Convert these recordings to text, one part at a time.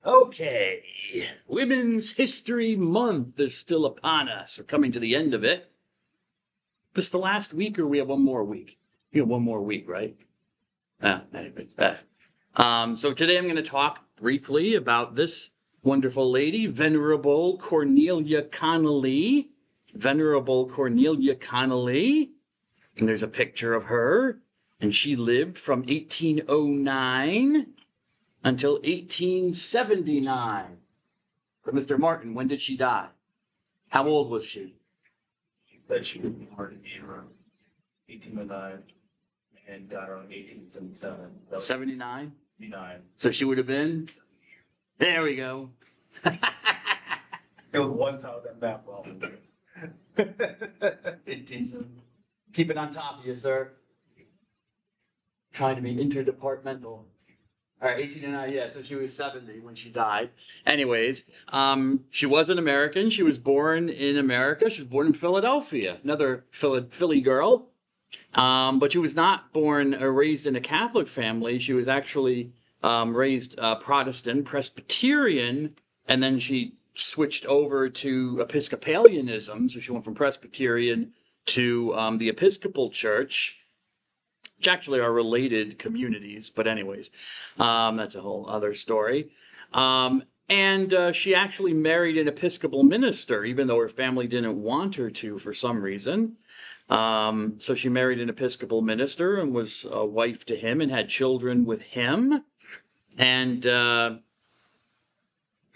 Okay, Women's History Month is still upon us. We're coming to the end of it. This the last week, or we have one more week? We have one more week, right? Anyways. So today I'm going to talk briefly about this wonderful lady, Venerable Cornelia Connolly. Venerable Cornelia Connolly. And there's a picture of her. And she lived from 1809 until 1879. But Mr. Martin, when did she die? How old was she? She said she was born in around 1809 and died around 1877. 79? 79. So she would have been? There we go. It was one time that map well. 1870. Keep it on top of you, sir. Trying to be interdepartmental. All right, 1809, yeah, so she was 70 when she died. Anyways, she was an American. She was born in America. She was born in Philadelphia, another Philly girl. But she was not born or raised in a Catholic family. She was actually raised Protestant, Presbyterian, and then she switched over to Episcopalianism. So she went from Presbyterian to the Episcopal Church, which actually are related communities. But anyways, that's a whole other story. And she actually married an Episcopal minister, even though her family didn't want her to for some reason. So she married an Episcopal minister and was a wife to him and had children with him. And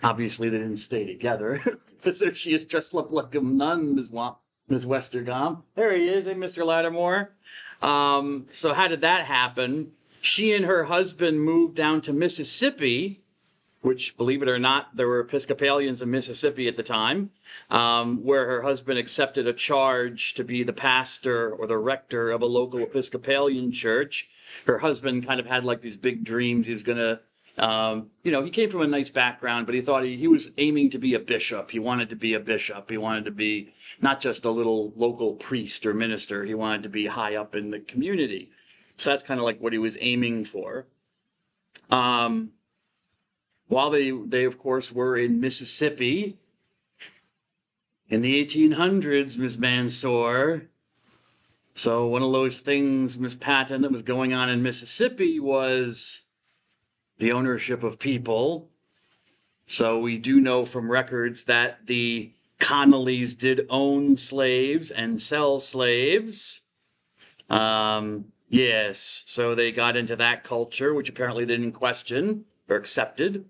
obviously they didn't stay together because there she is dressed up like a nun, Miss Westergom. There he is, hey, Mr. Lattimore. So how did that happen? She and her husband moved down to Mississippi, which, believe it or not, there were Episcopalians in Mississippi at the time, where her husband accepted a charge to be the pastor or the rector of a local Episcopalian church. Her husband kind of had like these big dreams. He was going to, he came from a nice background, but he thought he was aiming to be a bishop. He wanted to be a bishop. He wanted to be not just a little local priest or minister. He wanted to be high up in the community. So that's kind of like what he was aiming for. While they of course were in Mississippi in the 1800s, Miss Mansour. So one of those things, Miss Patton, that was going on in Mississippi was the ownership of people. So we do know from records that the Connollys did own slaves and sell slaves. Yes, so they got into that culture, which apparently they didn't question or accepted.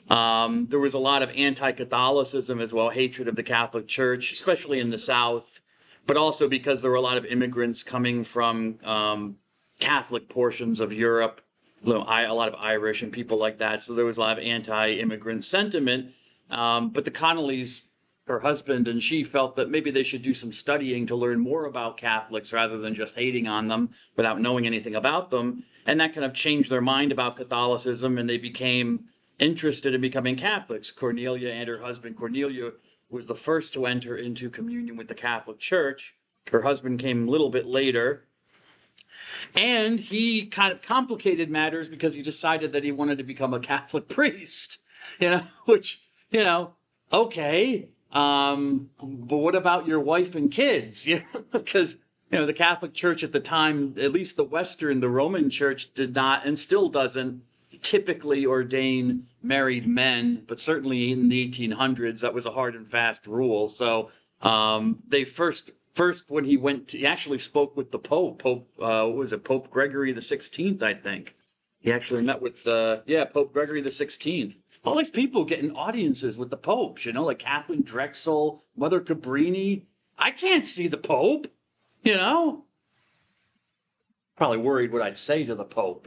There was a lot of anti-Catholicism as well, hatred of the Catholic Church, especially in the South, but also because there were a lot of immigrants coming from Catholic portions of Europe, a lot of Irish and people like that. So there was a lot of anti-immigrant sentiment. But the Connollys, her husband and she, felt that maybe they should do some studying to learn more about Catholics rather than just hating on them without knowing anything about them. And that kind of changed their mind about Catholicism, and they became interested in becoming Catholics. Cornelia and her husband. Cornelia was the first to enter into communion with the Catholic Church. Her husband came a little bit later. And he kind of complicated matters because he decided that he wanted to become a Catholic priest, which, okay. But what about your wife and kids? Because, the Catholic Church at the time, at least the Roman Church did not and still doesn't typically ordain married men, but certainly in the 1800s, that was a hard and fast rule. So they first when he actually spoke with the Pope. Pope Gregory the 16th, I think. He actually met with Pope Gregory the 16th. All these people getting audiences with the popes, like Kathleen Drexel, Mother Cabrini. I can't see the Pope, Probably worried what I'd say to the Pope,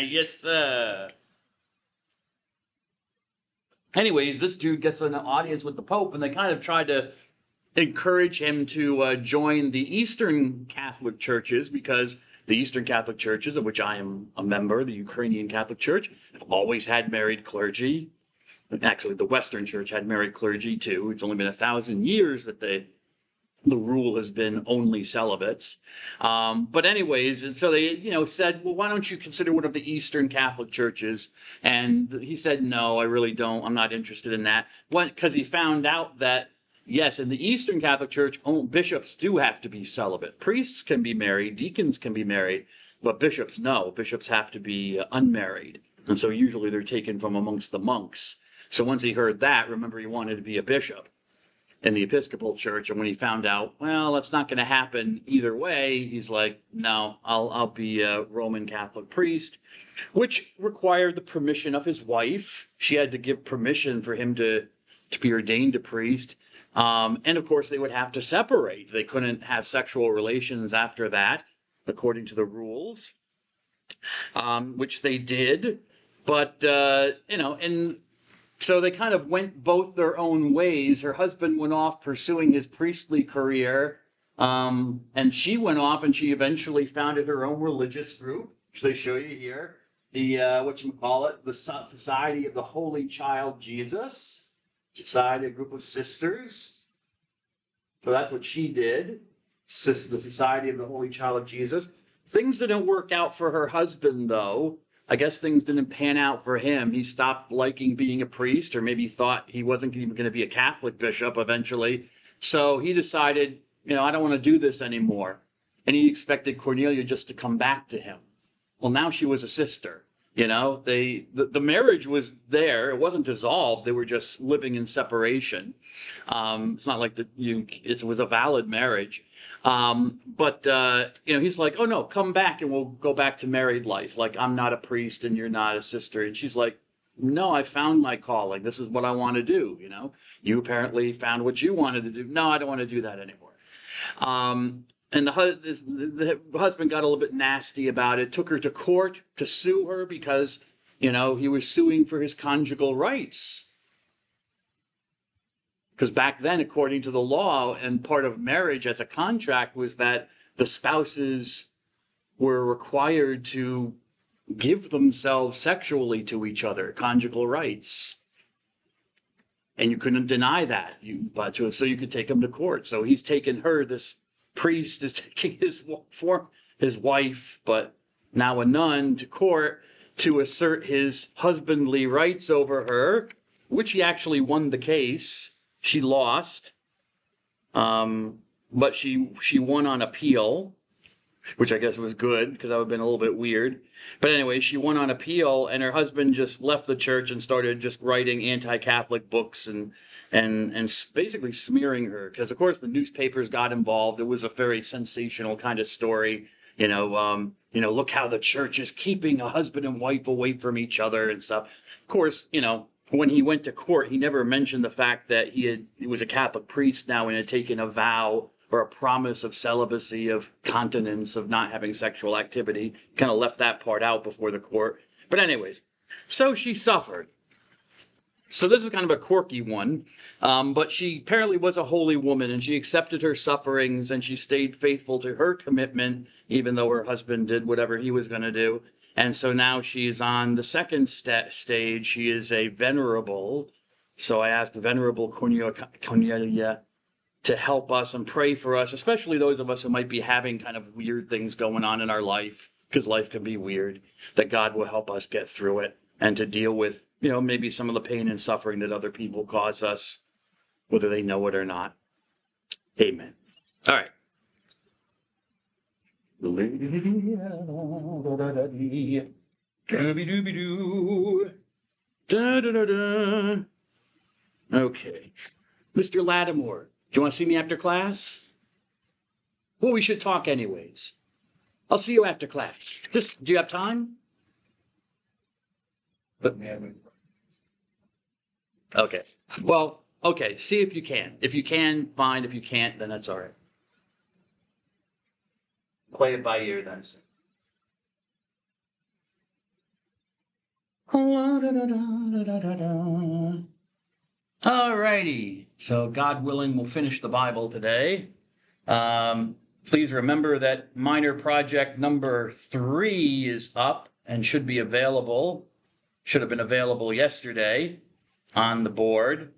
Yes, sir. Anyways, this dude gets an audience with the Pope, and they kind of tried to encourage him to join the Eastern Catholic churches, because the Eastern Catholic churches, of which I am a member, the Ukrainian Catholic Church, have always had married clergy. Actually, the Western Church had married clergy too. It's only been 1,000 years that the rule has been only celibates. But anyways, and so they, said, well, why don't you consider one of the Eastern Catholic churches? And he said, no, I really don't. I'm not interested in that. Because he found out that, yes, in the Eastern Catholic Church, bishops do have to be celibate. Priests can be married, deacons can be married, but bishops, no. Bishops have to be unmarried. And so usually they're taken from amongst the monks. So once he heard that, remember, he wanted to be a bishop in the Episcopal Church, and when he found out, well, that's not going to happen either way, he's like, no, I'll be a Roman Catholic priest, which required the permission of his wife. She had to give permission for him to be ordained a priest. And of course, they would have to separate. They couldn't have sexual relations after that, according to the rules, which they did. But, and so they kind of went both their own ways. Her husband went off pursuing his priestly career, and she went off and she eventually founded her own religious group, which they show you here. The, the Society of the Holy Child Jesus, Society, a group of sisters. So that's what she did, the Society of the Holy Child of Jesus. Things didn't work out for her husband, though. I guess things didn't pan out for him. He stopped liking being a priest, or maybe thought he wasn't even going to be a Catholic bishop eventually. So he decided, I don't want to do this anymore. And he expected Cornelia just to come back to him. Well, now she was a sister. The marriage was there. It wasn't dissolved. They were just living in separation. It's not like it was a valid marriage. But he's like, oh no, come back and we'll go back to married life. Like, I'm not a priest and you're not a sister. And she's like, no, I found my calling. This is what I want to do. You apparently found what you wanted to do. No, I don't want to do that anymore. And the husband got a little bit nasty about it, took her to court to sue her because, he was suing for his conjugal rights. Because back then, according to the law, and part of marriage as a contract was that the spouses were required to give themselves sexually to each other, conjugal rights. And you couldn't deny that, so you could take him to court. So he's taken her, this priest is taking his wife, but now a nun, to court to assert his husbandly rights over her, which he actually won the case. She lost, but she won on appeal, which I guess was good because that would have been a little bit weird. But anyway, she won on appeal, and her husband just left the church and started just writing anti-Catholic books and basically smearing her. Because of course the newspapers got involved. It was a very sensational kind of story. Look how the church is keeping a husband and wife away from each other and stuff. Of course, when he went to court, he never mentioned the fact that he was a Catholic priest now and had taken a vow or a promise of celibacy, of continence, of not having sexual activity. Kind of left that part out before the court. But anyways, so she suffered. So this is kind of a quirky one, but she apparently was a holy woman, and she accepted her sufferings, and she stayed faithful to her commitment, even though her husband did whatever he was going to do. And so now she's on the second stage. She is a venerable. So I asked Venerable Cornelia to help us and pray for us, especially those of us who might be having kind of weird things going on in our life, because life can be weird, that God will help us get through it and to deal with, maybe some of the pain and suffering that other people cause us, whether they know it or not. Amen. All right. Okay. Mr. Lattimore, do you want to see me after class? Well, we should talk anyways. I'll see you after class. Do you have time? Okay. Well, okay. See if you can. If you can, fine. If you can't, then that's all right. Play it by ear, then. All righty. So God willing, we'll finish the Bible today. Please remember that minor project number 3 is up and should be available. Should have been available yesterday on the board.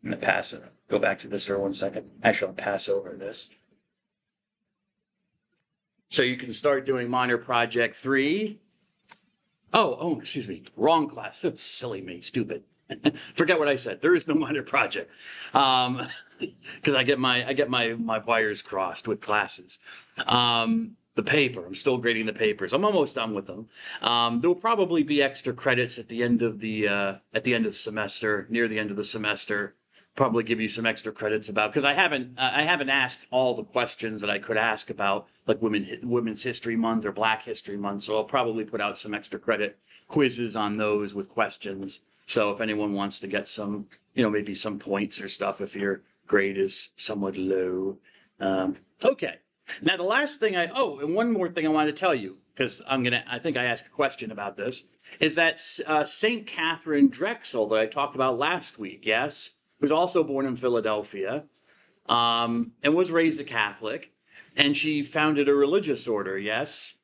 I'm going to pass it. go back to this for 1 second. Actually, I'll pass over this. So you can start doing minor project 3. Oh, excuse me. Wrong class. So silly me. Stupid. Forget what I said. There is no minor project. Because I get my wires crossed with classes. The paper. I'm still grading the papers. I'm almost done with them. There will probably be extra credits at the end of the semester, near the end of the semester. Probably give you some extra credits about, because I haven't asked all the questions that I could ask about like Women's History Month or Black History Month. So I'll probably put out some extra credit quizzes on those with questions. So if anyone wants to get some, maybe some points or stuff if your grade is somewhat low. Okay. Now the last thing and one more thing I want to tell you, because I think I asked a question about this, is that St. Catherine Drexel that I talked about last week, yes, who's also born in Philadelphia, and was raised a Catholic, and she founded a religious order, yes,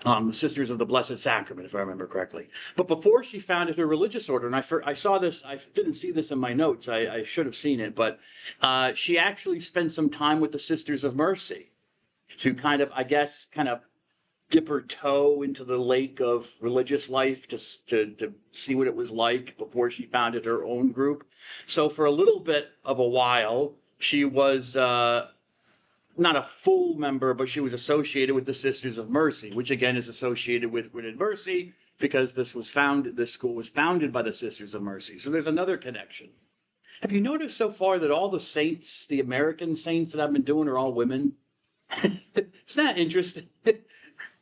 the Sisters of the Blessed Sacrament, if I remember correctly. But before she founded her religious order, and I saw this, I didn't see this in my notes, I should have seen it, but she actually spent some time with the Sisters of Mercy to kind of dip her toe into the lake of religious life to see what it was like before she founded her own group. So for a little bit of a while, she was not a full member, but she was associated with the Sisters of Mercy, which again is associated with Women in Mercy because this school was founded by the Sisters of Mercy. So there's another connection. Have you noticed so far that all the saints, the American saints that I've been doing, are all women? Isn't that interesting?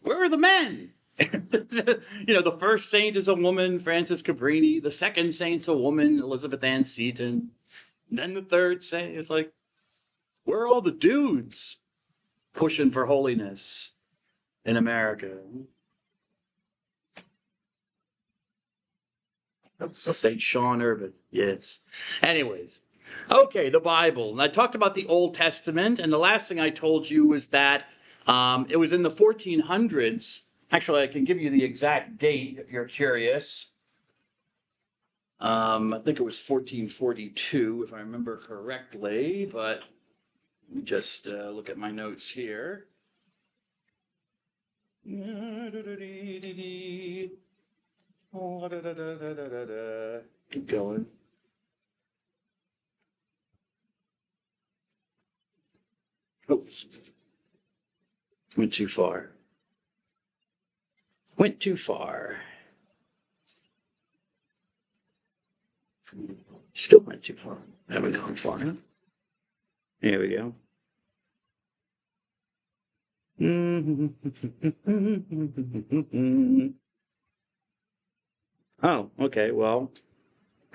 Where are the men? The first saint is a woman, Frances Cabrini. The second saint's a woman, Elizabeth Ann Seton. And then the third saint, it's like, where are all the dudes pushing for holiness in America? That's St. Sean Urban, yes. Anyways, okay, the Bible. And I talked about the Old Testament, and the last thing I told you was that it was in the 1400s. Actually, I can give you the exact date if you're curious. I think it was 1442, if I remember correctly, but let me just look at my notes here. Keep going. Oops. Went too far. Still went too far. Haven't gone far enough. Here we go. Oh, okay. Well,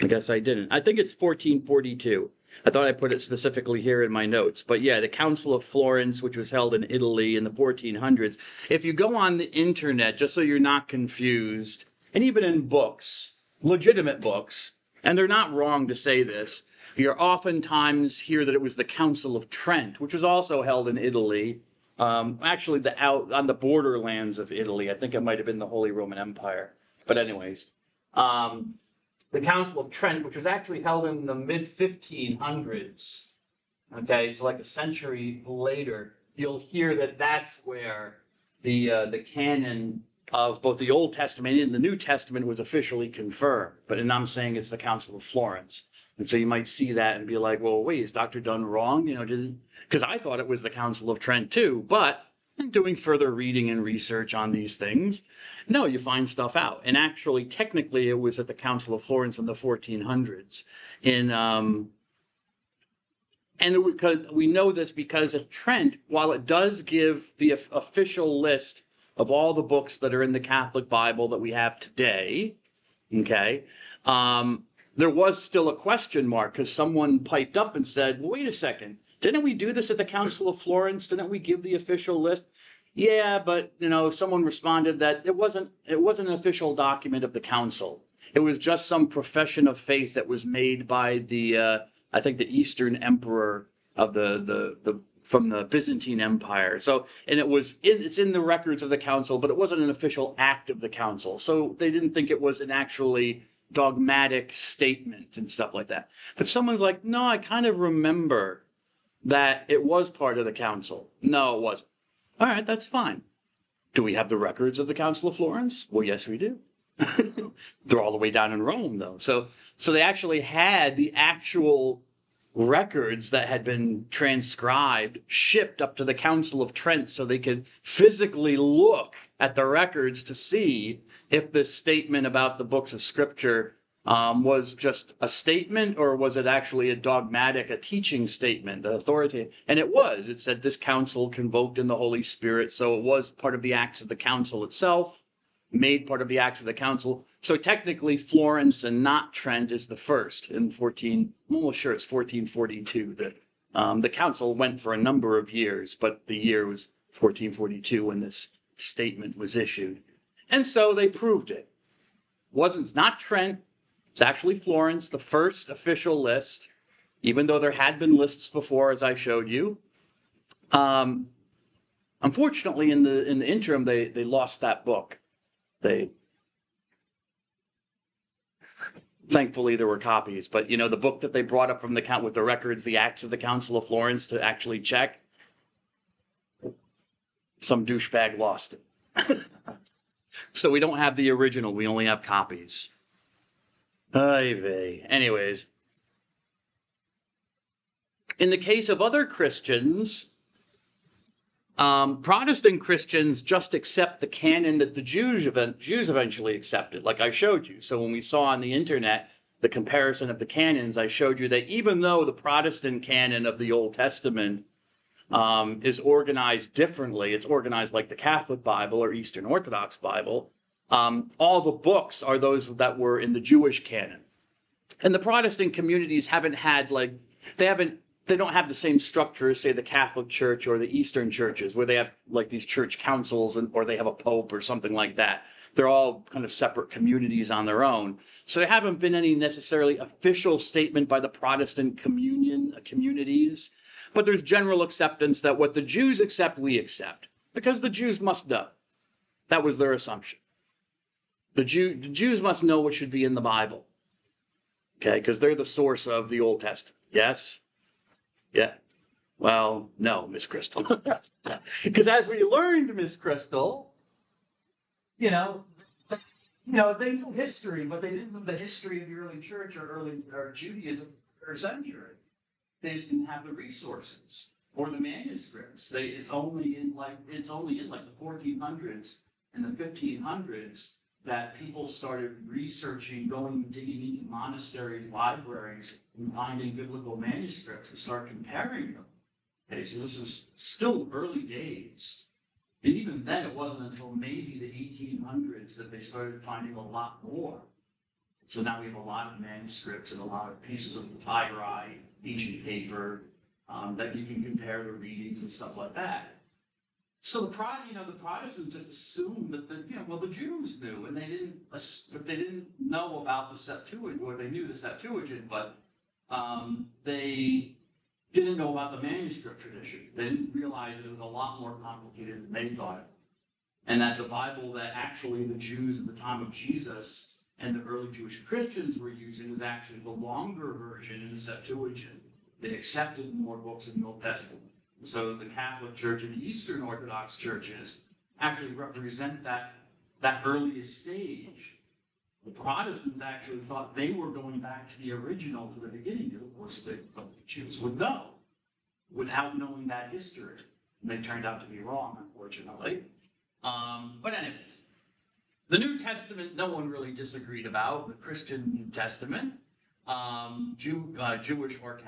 I guess I didn't. I think it's 1442. I thought I put it specifically here in my notes. But yeah, the Council of Florence, which was held in Italy in the 1400s. If you go on the internet, just so you're not confused, and even in books, legitimate books, and they're not wrong to say this, you oftentimes hear that it was the Council of Trent, which was also held in Italy, actually out on the borderlands of Italy. I think it might have been the Holy Roman Empire. But anyways, the Council of Trent, which was actually held in the mid-1500s, okay, so like a century later, you'll hear that that's where the canon of both the Old Testament and the New Testament was officially confirmed. And I'm saying it's the Council of Florence. And so you might see that and be like, well, wait, is Dr. Dunn wrong? Because I thought it was the Council of Trent too, but doing further reading and research on these things, no, you find stuff out. And actually, technically, it was at the Council of Florence in the 1400s. And because we know this because at Trent, while it does give the official list of all the books that are in the Catholic Bible that we have today, okay, there was still a question mark because someone piped up and said, well, wait a second, didn't we do this at the Council of Florence? Didn't we give the official list? Yeah, but someone responded that it wasn't an official document of the council. It was just some profession of faith that was made by the I think the Eastern Emperor of from the Byzantine Empire. So, and it's in the records of the council, but it wasn't an official act of the council. So they didn't think it was an actually dogmatic statement and stuff like that. But someone's like, no, I kind of remember that it was part of the council. No, it wasn't. All right, that's fine. Do we have the records of the Council of Florence? Well, yes, we do. They're all the way down in Rome, though. So they actually had the actual records that had been transcribed shipped up to the Council of Trent so they could physically look at the records to see if this statement about the books of Scripture was just a statement, or was it actually a dogmatic, a teaching statement, the authority? And it was. It said this council convoked in the Holy Spirit, so it was part of the Acts of the Council itself, made part of the Acts of the Council. So technically, Florence and not Trent is the first in I'm almost sure it's 1442. The council went for a number of years, but the year was 1442 when this statement was issued. And so they proved it. It's not Trent. It's actually Florence, the first official list, even though there had been lists before, as I showed you. Unfortunately, in the interim, they lost that book. Thankfully, there were copies, but the book that they brought up from the count with the records, the Acts of the Council of Florence, to actually check, some douchebag lost it. So we don't have the original; we only have copies. Anyways, in the case of other Christians, Protestant Christians just accept the canon that the Jews eventually accepted, like I showed you. So when we saw on the internet the comparison of the canons, I showed you that even though the Protestant canon of the Old Testament is organized differently, it's organized like the Catholic Bible or Eastern Orthodox Bible, all the books are those that were in the Jewish canon. And the Protestant communities haven't had they don't have the same structure as, say, the Catholic Church or the Eastern churches, where they have like these church councils or they have a pope or something like that. They're all kind of separate communities on their own. So there haven't been any necessarily official statement by the Protestant communities, but there's general acceptance that what the Jews accept, we accept, because the Jews must know. That was their assumption. The Jews must know what should be in the Bible, okay, because they're the source of the Old Testament. Yes? Yeah. Well, no, Miss Crystal. Because as we learned, Miss Crystal, they knew history, but they didn't know the history of the early church or Judaism or century. They just didn't have the resources or the manuscripts. It's only in the 1400s and the 1500s that people started researching, digging into monasteries, libraries, and finding biblical manuscripts and start comparing them. Okay, so this was still early days. And even then, it wasn't until maybe the 1800s that they started finding a lot more. So now we have a lot of manuscripts and a lot of pieces of papyri, ancient paper, that you can compare the readings and stuff like that. So the Protestants just assumed that the Jews knew, and they didn't know about the Septuagint, or they knew the Septuagint, but they didn't know about the manuscript tradition. They didn't realize that it was a lot more complicated than they thought, and that the Bible that actually the Jews at the time of Jesus and the early Jewish Christians were using was actually the longer version in the Septuagint. They accepted more books in the Old Testament. So the Catholic Church and the Eastern Orthodox churches actually represent that earliest stage. The Protestants actually thought they were going back to the original, to the beginning. Of course, the Jews would know without knowing that history. And they turned out to be wrong, unfortunately. But anyways, the New Testament, no one really disagreed about. The Christian New Testament. Jewish or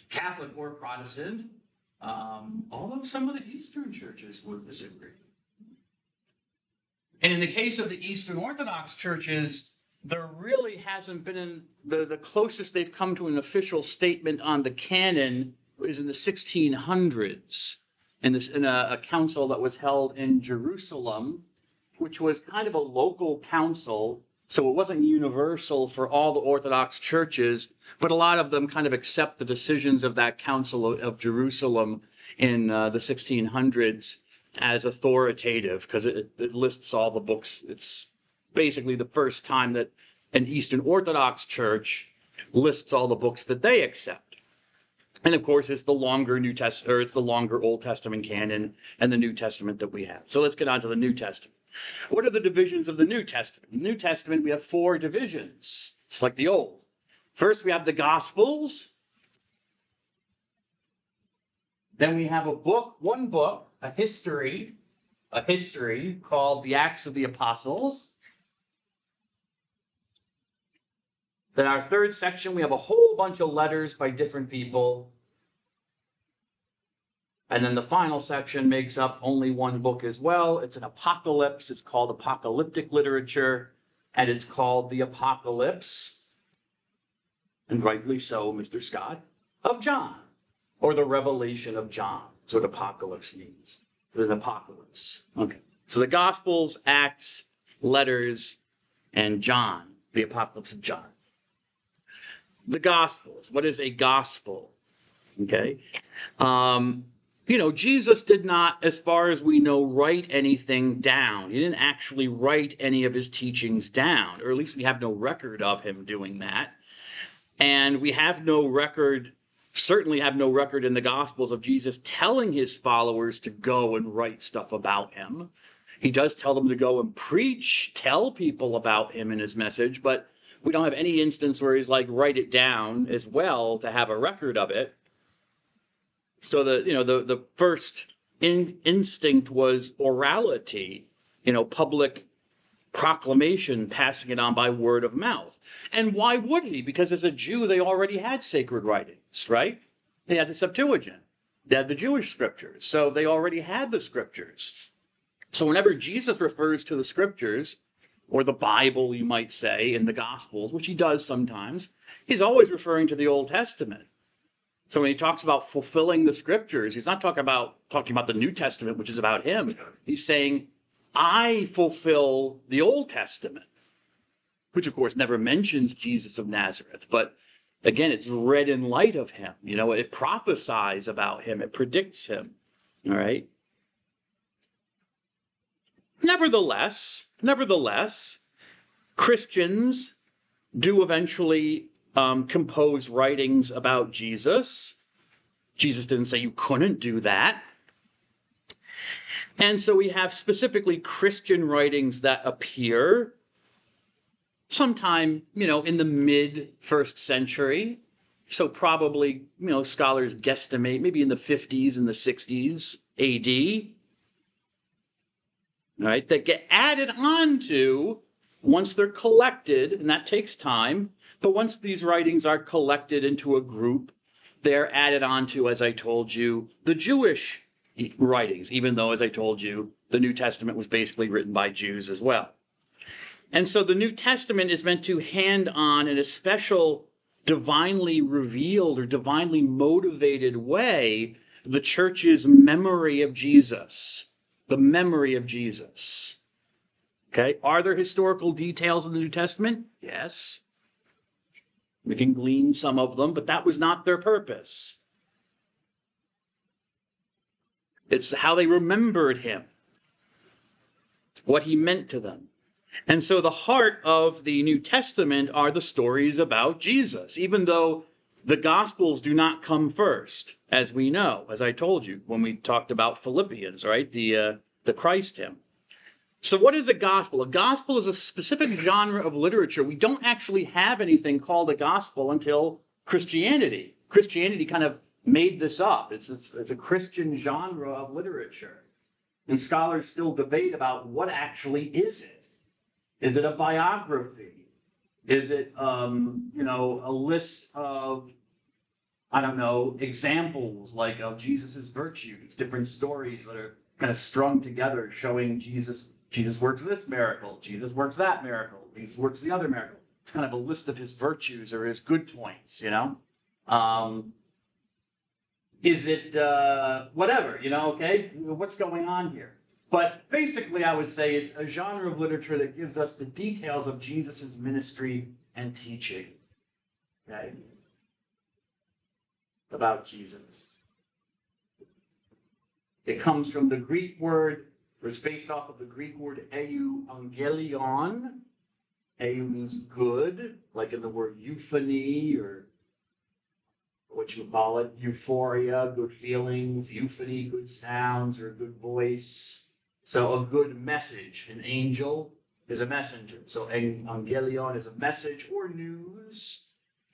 Catholic or Protestant, although some of the Eastern churches would disagree. And in the case of the Eastern Orthodox churches, there really hasn't been the closest they've come to an official statement on the canon is in the 1600s, in a council that was held in Jerusalem, which was kind of a local council. So it wasn't universal for all the Orthodox churches, but a lot of them kind of accept the decisions of that Council of Jerusalem in the 1600s as authoritative, because it lists all the books. basically the first time that an Eastern Orthodox church lists all the books that they accept. And of course, it's the longer New Testament, or it's the longer Old Testament canon and the New Testament that we have. So let's get on to the New Testament. What are the divisions of the New Testament? In the New Testament, we have 4 divisions. It's like the Old. First, we have the Gospels. Then we have one book, a history called the Acts of the Apostles. Then our third section, we have a whole bunch of letters by different people. And then the final section makes up only one book as well. It's an apocalypse. It's called apocalyptic literature, and it's called the Apocalypse, and rightly so, Mr. Scott, of John, or the Revelation of John. That's what apocalypse means. It's an apocalypse. Okay. So the Gospels, Acts, letters, and John, the Apocalypse of John. The Gospels. What is a gospel? Okay. Jesus did not, as far as we know, write anything down. He didn't actually write any of his teachings down, or at least we have no record of him doing that. And we have no record, certainly have no record in the Gospels of Jesus telling his followers to go and write stuff about him. He does tell them to go and preach, tell people about him and his message, but we don't have any instance where he's like, write it down as well to have a record of it. So the first instinct was orality, public proclamation, passing it on by word of mouth. And why would he? Because as a Jew, they already had sacred writings, right? They had the Septuagint. They had the Jewish scriptures. So they already had the scriptures. So whenever Jesus refers to the scriptures, or the Bible, you might say, in the Gospels, which he does sometimes, he's always referring to the Old Testament. So when he talks about fulfilling the scriptures, he's not talking about the New Testament, which is about him. He's saying, I fulfill the Old Testament, which of course never mentions Jesus of Nazareth. But again, it's read in light of him. It prophesies about him. It predicts him. All right. Nevertheless, Christians do eventually compose writings about Jesus. Jesus didn't say you couldn't do that. And so we have specifically Christian writings that appear sometime, in the mid-1st century. So probably, scholars guesstimate maybe in the 50s and the 60s AD. Right, that get added on to once they're collected, and that takes time, but once these writings are collected into a group, they're added on to, as I told you, the Jewish writings, even though, as I told you, the New Testament was basically written by Jews as well. And so the New Testament is meant to hand on in a special divinely revealed or divinely motivated way the church's memory of Jesus. The memory of Jesus. Okay, are there historical details in the New Testament? Yes. We can glean some of them, but that was not their purpose. It's how they remembered him, what he meant to them. And so the heart of the New Testament are the stories about Jesus, even though the Gospels do not come first, as we know, as I told you when we talked about Philippians, right? The Christ hymn. So what is a gospel? A gospel is a specific genre of literature. We don't actually have anything called a gospel until Christianity. Christianity kind of made this up. It's a Christian genre of literature. And scholars still debate about what actually is it. Is it a biography? Is it, a list of, examples like of Jesus's virtues, different stories that are kind of strung together showing Jesus works this miracle, Jesus works that miracle, Jesus works the other miracle. It's kind of a list of his virtues or his good points, Is it whatever, okay? What's going on here? But basically, I would say it's a genre of literature that gives us the details of Jesus's ministry and teaching, okay? About Jesus. It comes from the Greek word It's based off of the Greek word euangelion. Eu means good, like in the word euphony, or what you call it, euphoria, good feelings, euphony, good sounds, or good voice. So a good message, an angel is a messenger. So evangelion is a message or news.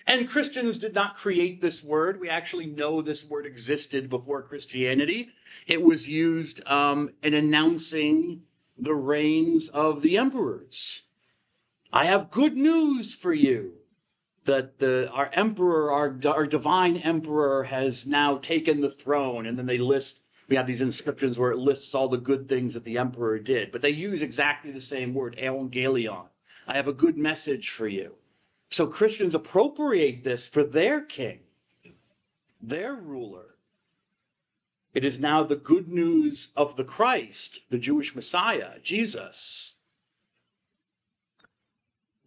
And Christians did not create this word. We actually know this word existed before Christianity. It was used in announcing the reigns of the emperors. I have good news for you that our emperor, our divine emperor, has now taken the throne. And then we have these inscriptions where it lists all the good things that the emperor did. But they use exactly the same word, evangelion. I have a good message for you. So Christians appropriate this for their king, their ruler. It is now the good news of the Christ, the Jewish Messiah, Jesus.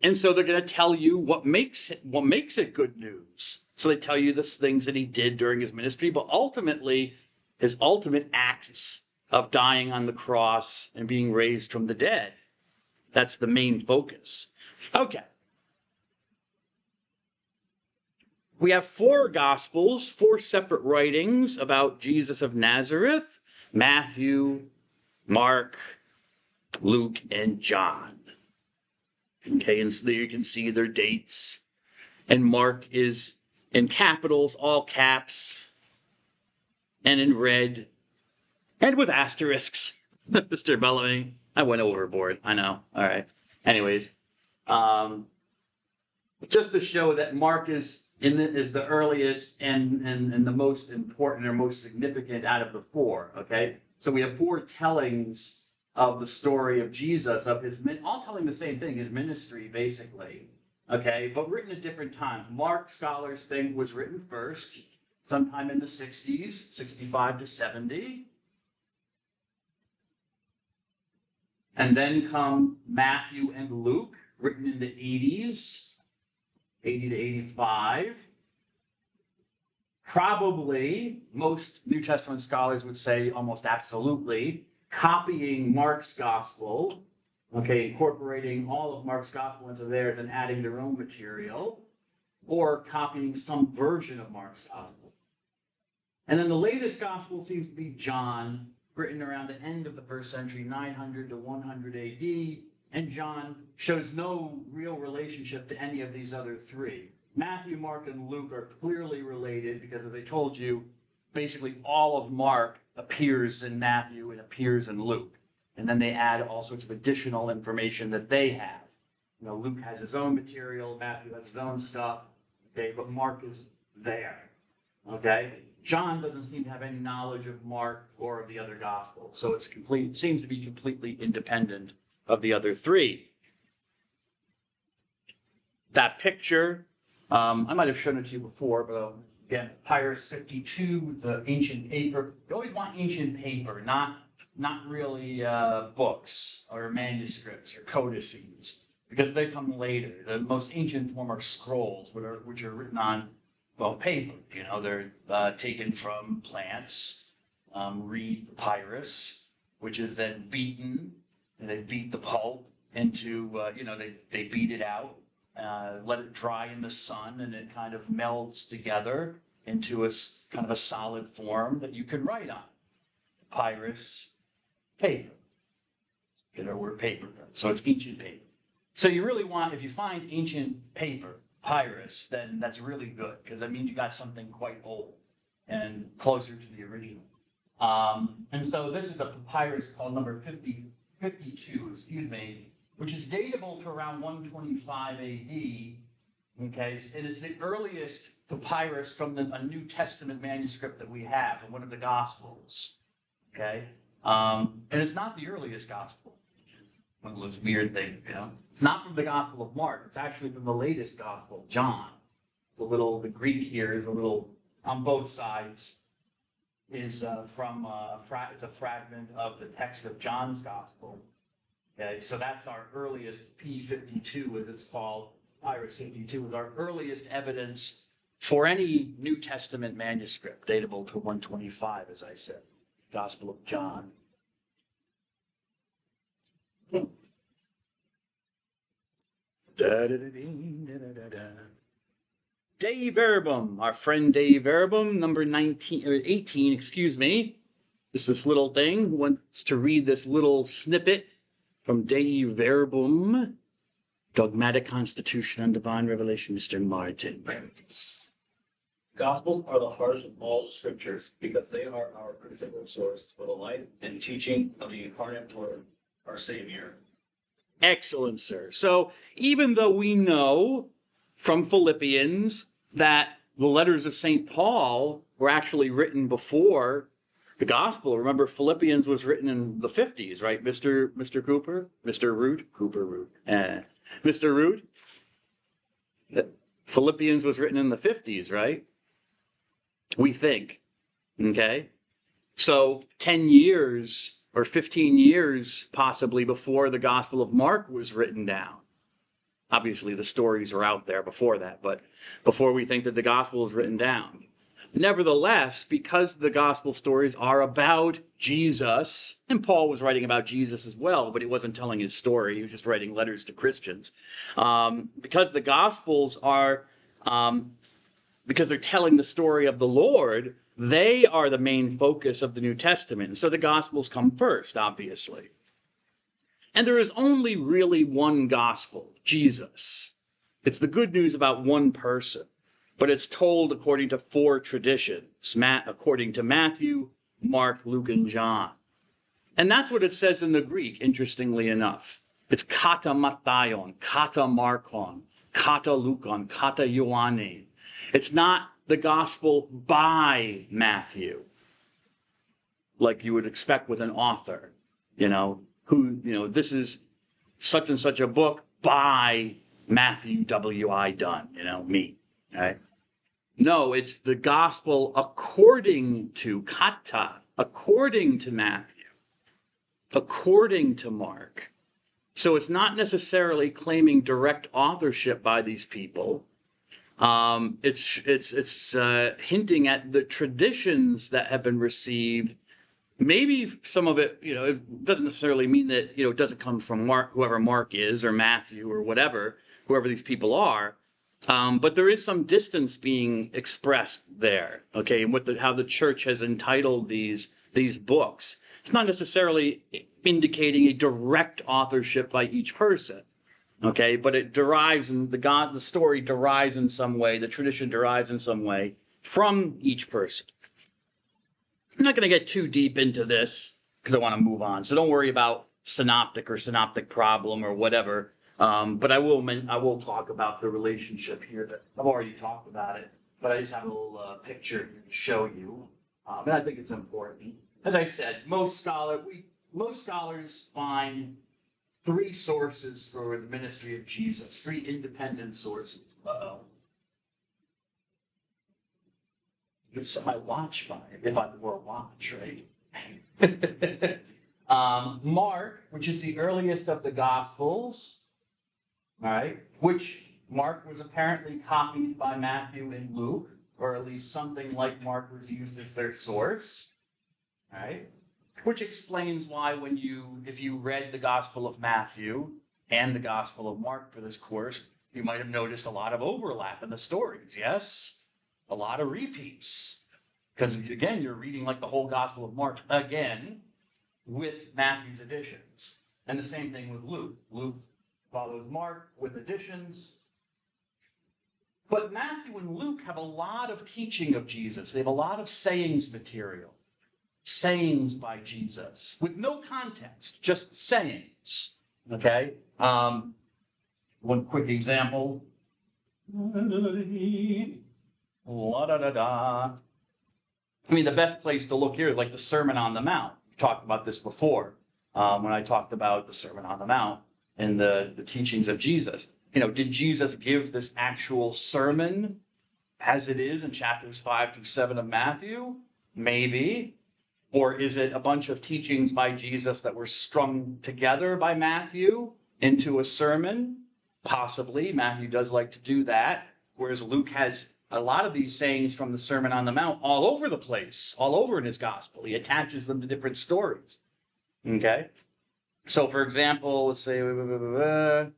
And so they're going to tell you what makes it good news. So they tell you the things that he did during his ministry, but ultimately his ultimate acts of dying on the cross and being raised from the dead. That's the main focus. Okay. We have 4 Gospels, 4 separate writings about Jesus of Nazareth: Matthew, Mark, Luke, and John. Okay, and so there you can see their dates. And Mark is in capitals, all caps, and in red, and with asterisks. Mr. Bellamy, I went overboard. I know. All right. Anyways, just to show that Mark is the earliest and the most important or most significant out of the 4. Okay, so we have 4 tellings of the story of Jesus, of his all telling the same thing, his ministry basically. Okay, but written at different times. Mark, scholars think, was written first, sometime in the 60s, 65 to 70. And then come Matthew and Luke, written in the 80s, 80 to 85. Probably, most New Testament scholars would say almost absolutely, copying Mark's gospel, okay, incorporating all of Mark's gospel into theirs and adding their own material, or copying some version of Mark's gospel. And then the latest gospel seems to be John, written around the end of the 1st century, 900 to 100 AD, and John shows no real relationship to any of these other 3. Matthew, Mark, and Luke are clearly related because, as I told you, basically all of Mark appears in Matthew and appears in Luke. And then they add all sorts of additional information that they have. You know, Luke has his own material, Matthew has his own stuff, okay, but Mark is there, okay? John doesn't seem to have any knowledge of Mark or of the other Gospels, so it seems to be completely independent of the other 3. That picture, I might have shown it to you before, but again, Papyrus 52, the ancient paper. You always want ancient paper, not really books or manuscripts or codices, because they come later. The most ancient form are scrolls, which are written on, well, paper. You know, they're taken from plants, reed papyrus, which is then beaten, and they beat the pulp into, they beat it out, let it dry in the sun, and it kind of melds together into a kind of a solid form that you can write on. Papyrus, paper. Get our word paper. So it's ancient paper. So you really want, if you find ancient paper, papyrus, then that's really good, because that means you got something quite old and closer to the original. And so this is a papyrus called number 52, which is datable to around 125 AD. Okay, and it's the earliest papyrus from a New Testament manuscript that we have, in one of the Gospels. Okay, and it's not the earliest Gospel, which is one of those weird things, you know. It's not from the Gospel of Mark. It's actually from the latest Gospel, John. It's the Greek here is a little, on both sides, is from it's a fragment of the text of John's Gospel. Okay, so that's our earliest P52, as it's called. Papyrus 52 is our earliest evidence for any New Testament manuscript, datable to 125, as I said, Gospel of John. Dei Verbum, our friend Dei Verbum, number 19 or 18, excuse me. Just this little thing. Wants to read this little snippet from Dei Verbum, Dogmatic Constitution and Divine Revelation, Mr. Martin. Gospels are the heart of all scriptures because they are our principal source for the life and teaching of the incarnate Word, our Savior. Excellent, sir. So even though we know from Philippians that the letters of St. Paul were actually written before the gospel, remember Philippians was written in the 50s, right, Mr. Cooper? Mr. Root? Cooper Root. Mr. Root? Philippians was written in the 50s, right? We think. Okay? So 10 years or 15 years possibly before the Gospel of Mark was written down. Obviously, the stories are out there before that, but before we think that the Gospel is written down. Nevertheless, because the Gospel stories are about Jesus, and Paul was writing about Jesus as well, but he wasn't telling his story. He was just writing letters to Christians. Because the Gospels are, because they're telling the story of the Lord, they are the main focus of the New Testament. And so the Gospels come first, obviously. And there is only really one gospel, Jesus. It's the good news about one person, but it's told according to 4 traditions, according to Matthew, Mark, Luke, and John. And that's what it says in the Greek, interestingly enough. It's kata Matthion, kata Markon, kata Lukon, kata Ioanne. It's not the gospel by Matthew, like you would expect with an author, this is such and such a book by Matthew W.I. Dunn, me, right? No, it's the gospel according to kata, according to Matthew, according to Mark. So it's not necessarily claiming direct authorship by these people. It's hinting at the traditions that have been received. Maybe some of it, it doesn't necessarily mean that, it doesn't come from Mark, whoever Mark is, or Matthew, or whatever, whoever these people are. But there is some distance being expressed there, okay, and how the church has entitled these books. It's not necessarily indicating a direct authorship by each person. Okay, but it derives, and the story derives in some way, the tradition derives in some way from each person. I'm not going to get too deep into this because I want to move on. So don't worry about synoptic or synoptic problem or whatever. But I will talk about the relationship here. That I've already talked about it, but I just have a little picture to show you, and I think it's important. As I said, most scholars find 3 sources for the ministry of Jesus, 3 independent sources. You set my watch by it, if I wore a watch, right? Mark, which is the earliest of the Gospels, all right, which Mark was apparently copied by Matthew and Luke, or at least something like Mark was used as their source, all right? Which explains why if you read the Gospel of Matthew and the Gospel of Mark for this course, you might have noticed a lot of overlap in the stories, yes? A lot of repeats. Because again, you're reading like the whole Gospel of Mark again with Matthew's additions. And the same thing with Luke. Luke follows Mark with additions. But Matthew and Luke have a lot of teaching of Jesus. They have a lot of sayings material. Sayings by Jesus with no context, just sayings. Okay? One quick example. I mean, the best place to look here is like the Sermon on the Mount. We talked about this before when I talked about the Sermon on the Mount and the teachings of Jesus. Did Jesus give this actual sermon as it is in chapters 5 through 7 of Matthew? Maybe. Or is it a bunch of teachings by Jesus that were strung together by Matthew into a sermon? Possibly. Matthew does like to do that. Whereas Luke has a lot of these sayings from the Sermon on the Mount all over the place, all over in his gospel. He attaches them to different stories. Okay? So, for example, let's say, the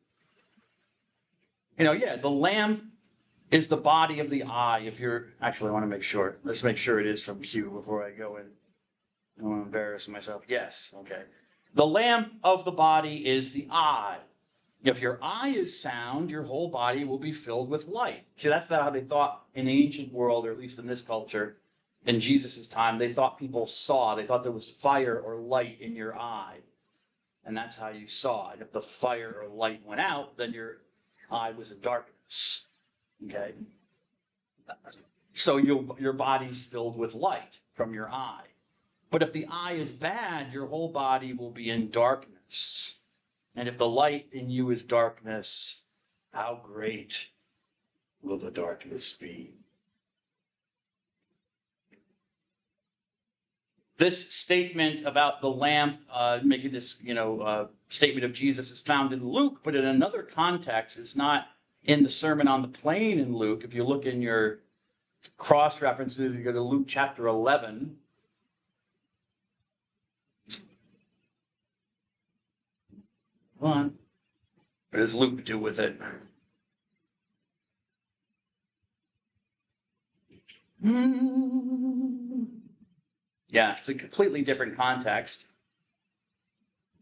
lamp is the body of the eye. If you're, actually, I want to make sure. Let's make sure it is from Q before I go in. I don't want to embarrass myself. Yes, okay. The lamp of the body is the eye. If your eye is sound, your whole body will be filled with light. See, that's not how they thought in the ancient world, or at least in this culture, in Jesus' time. They thought people saw. They thought there was fire or light in your eye. And that's how you saw it. If the fire or light went out, then your eye was in darkness. Okay? So your body's filled with light from your eye. But if the eye is bad, your whole body will be in darkness. And if the light in you is darkness, how great will the darkness be? This statement about the lamp, making this, statement of Jesus is found in Luke, but in another context. It's not in the Sermon on the Plain in Luke. If you look in your cross references, you go to Luke chapter 11. Come on. What does Luke do with it? Yeah, it's a completely different context.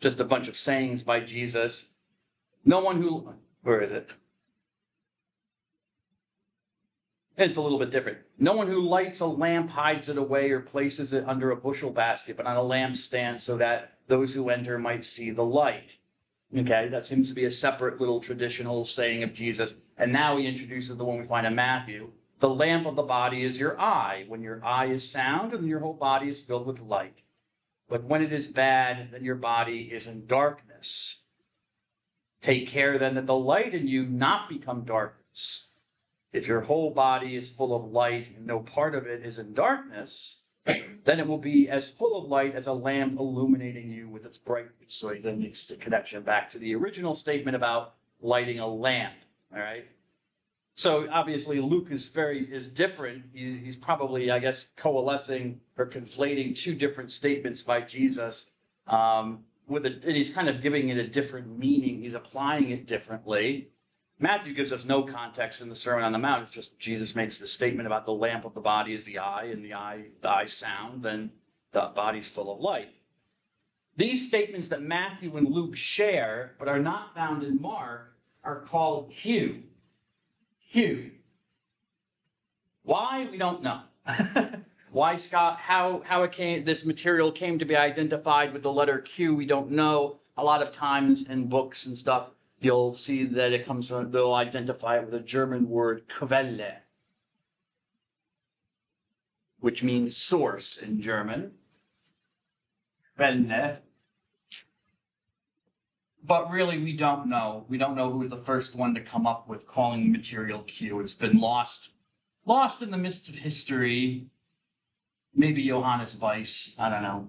Just a bunch of sayings by Jesus. Where is it? It's a little bit different. No one who lights a lamp hides it away or places it under a bushel basket, but on a lampstand so that those who enter might see the light. Okay, that seems to be a separate little traditional saying of Jesus. And now he introduces the one we find in Matthew. The lamp of the body is your eye. When your eye is sound, then your whole body is filled with light. But when it is bad, then your body is in darkness. Take care then that the light in you not become darkness. If your whole body is full of light and no part of it is in darkness, then it will be as full of light as a lamp illuminating you with its brightness. So he then makes the connection back to the original statement about lighting a lamp. All right. So obviously Luke is different. He's probably, I guess, coalescing or conflating two different statements by Jesus. And he's kind of giving it a different meaning. He's applying it differently. Matthew gives us no context in the Sermon on the Mount. It's just Jesus makes the statement about the lamp of the body is the eye, and the eye sound, then the body's full of light. These statements that Matthew and Luke share, but are not found in Mark, are called Q. Q. Why? We don't know. Why, Scott? How this material came to be identified with the letter Q, we don't know. A lot of times in books and stuff, you'll see that it comes from, they'll identify it with a German word, Quelle, which means source in German. Quelle. But really, we don't know. We don't know who was the first one to come up with calling the material Q. It's been lost in the mists of history. Maybe Johannes Weiss, I don't know.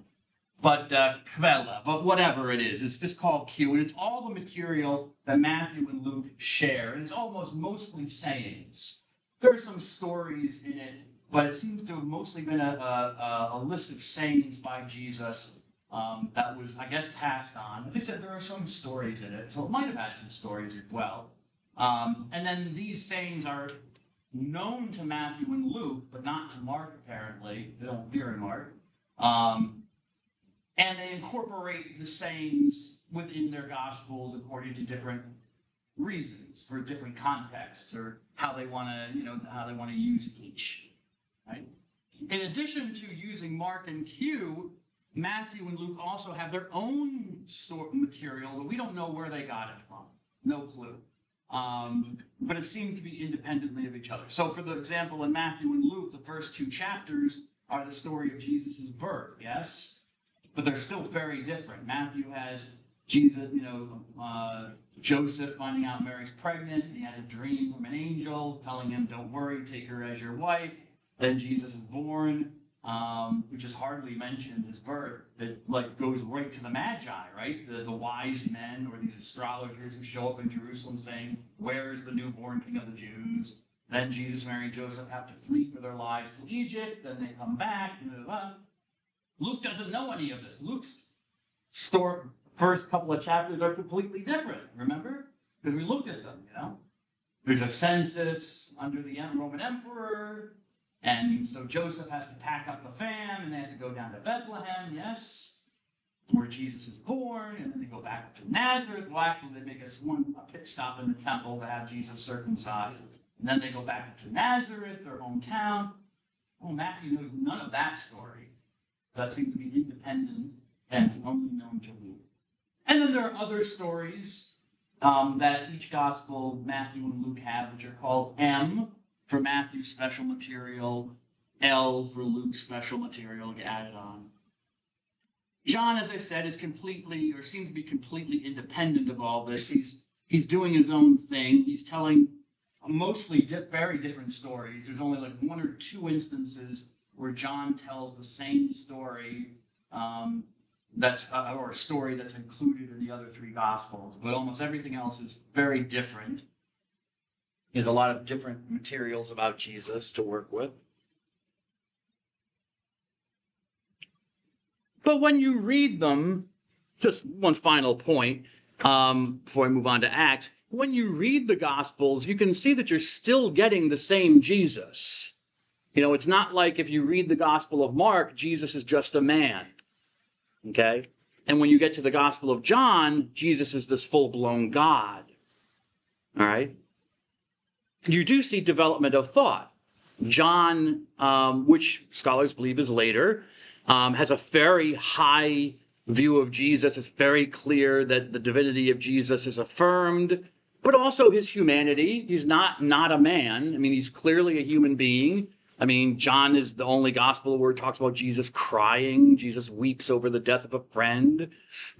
But Quelle, but whatever it is, it's just called Q, and it's all the material that Matthew and Luke share, and it's mostly sayings. There are some stories in it, but it seems to have mostly been a list of sayings by Jesus that was, I guess, passed on. As I said, there are some stories in it, so it might have had some stories as well. And then these sayings are known to Matthew and Luke, but not to Mark, apparently. They don't appear in Mark. And they incorporate the sayings within their Gospels according to different reasons, for different contexts, or how they want to use each. Right? In addition to using Mark and Q, Matthew and Luke also have their own material, but we don't know where they got it from. No clue. But it seems to be independently of each other. So, for the example, in Matthew and Luke, the first two chapters are the story of Jesus' birth, yes? But they're still very different. Matthew has Jesus, Joseph finding out Mary's pregnant, and he has a dream from an angel telling him, don't worry, take her as your wife. Then Jesus is born, which is hardly mentioned, his birth. It goes right to the Magi, right? The wise men, or these astrologers who show up in Jerusalem saying, where is the newborn king of the Jews? Then Jesus, Mary, and Joseph have to flee for their lives to Egypt. Then they come back. Luke doesn't know any of this. Luke's first couple of chapters are completely different, remember? Because we looked at them, There's a census under the Roman emperor, and so Joseph has to pack up the fam, and they have to go down to Bethlehem, yes, where Jesus is born, and then they go back to Nazareth. Well, actually, they make a pit stop in the temple to have Jesus circumcised, and then they go back to Nazareth, their hometown. Well, Matthew knows none of that story. So that seems to be independent and only known to Luke. And then there are other stories that each gospel, Matthew and Luke, have, which are called M for Matthew's special material, L for Luke's special material added on. John, as I said, is completely, or seems to be completely independent of all this. He's doing his own thing. He's telling mostly very different stories. There's only like one or two instances where John tells the same story or a story that's included in the other three Gospels, but almost everything else is very different. He has a lot of different materials about Jesus to work with. But when you read them, just one final point before I move on to Acts, when you read the Gospels, you can see that you're still getting the same Jesus. It's not like if you read the Gospel of Mark, Jesus is just a man. Okay? And when you get to the Gospel of John, Jesus is this full-blown God. All right? You do see development of thought. John, which scholars believe is later, has a very high view of Jesus. It's very clear that the divinity of Jesus is affirmed, but also his humanity. He's not a man. I mean, he's clearly a human being. I mean, John is the only gospel where it talks about Jesus crying. Jesus weeps over the death of a friend.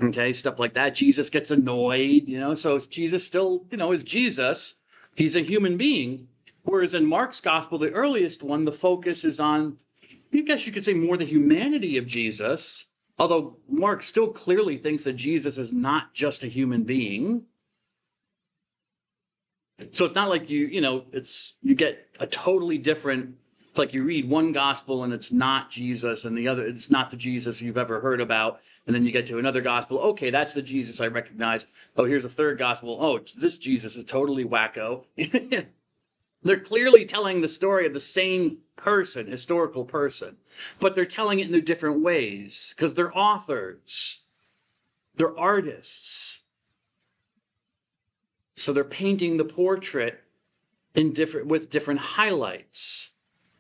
Okay, stuff like that. Jesus gets annoyed, so Jesus still, is Jesus. He's a human being. Whereas in Mark's gospel, the earliest one, the focus is on, I guess you could say, more the humanity of Jesus. Although Mark still clearly thinks that Jesus is not just a human being. So it's not like you get a totally different. It's like you read one gospel and it's not Jesus, and the other, it's not the Jesus you've ever heard about. And then you get to another gospel. Okay, that's the Jesus I recognize. Oh, here's a third gospel. Oh, this Jesus is totally wacko. They're clearly telling the story of the same person, historical person, but they're telling it in their different ways because they're authors. They're artists. So they're painting the portrait with different highlights.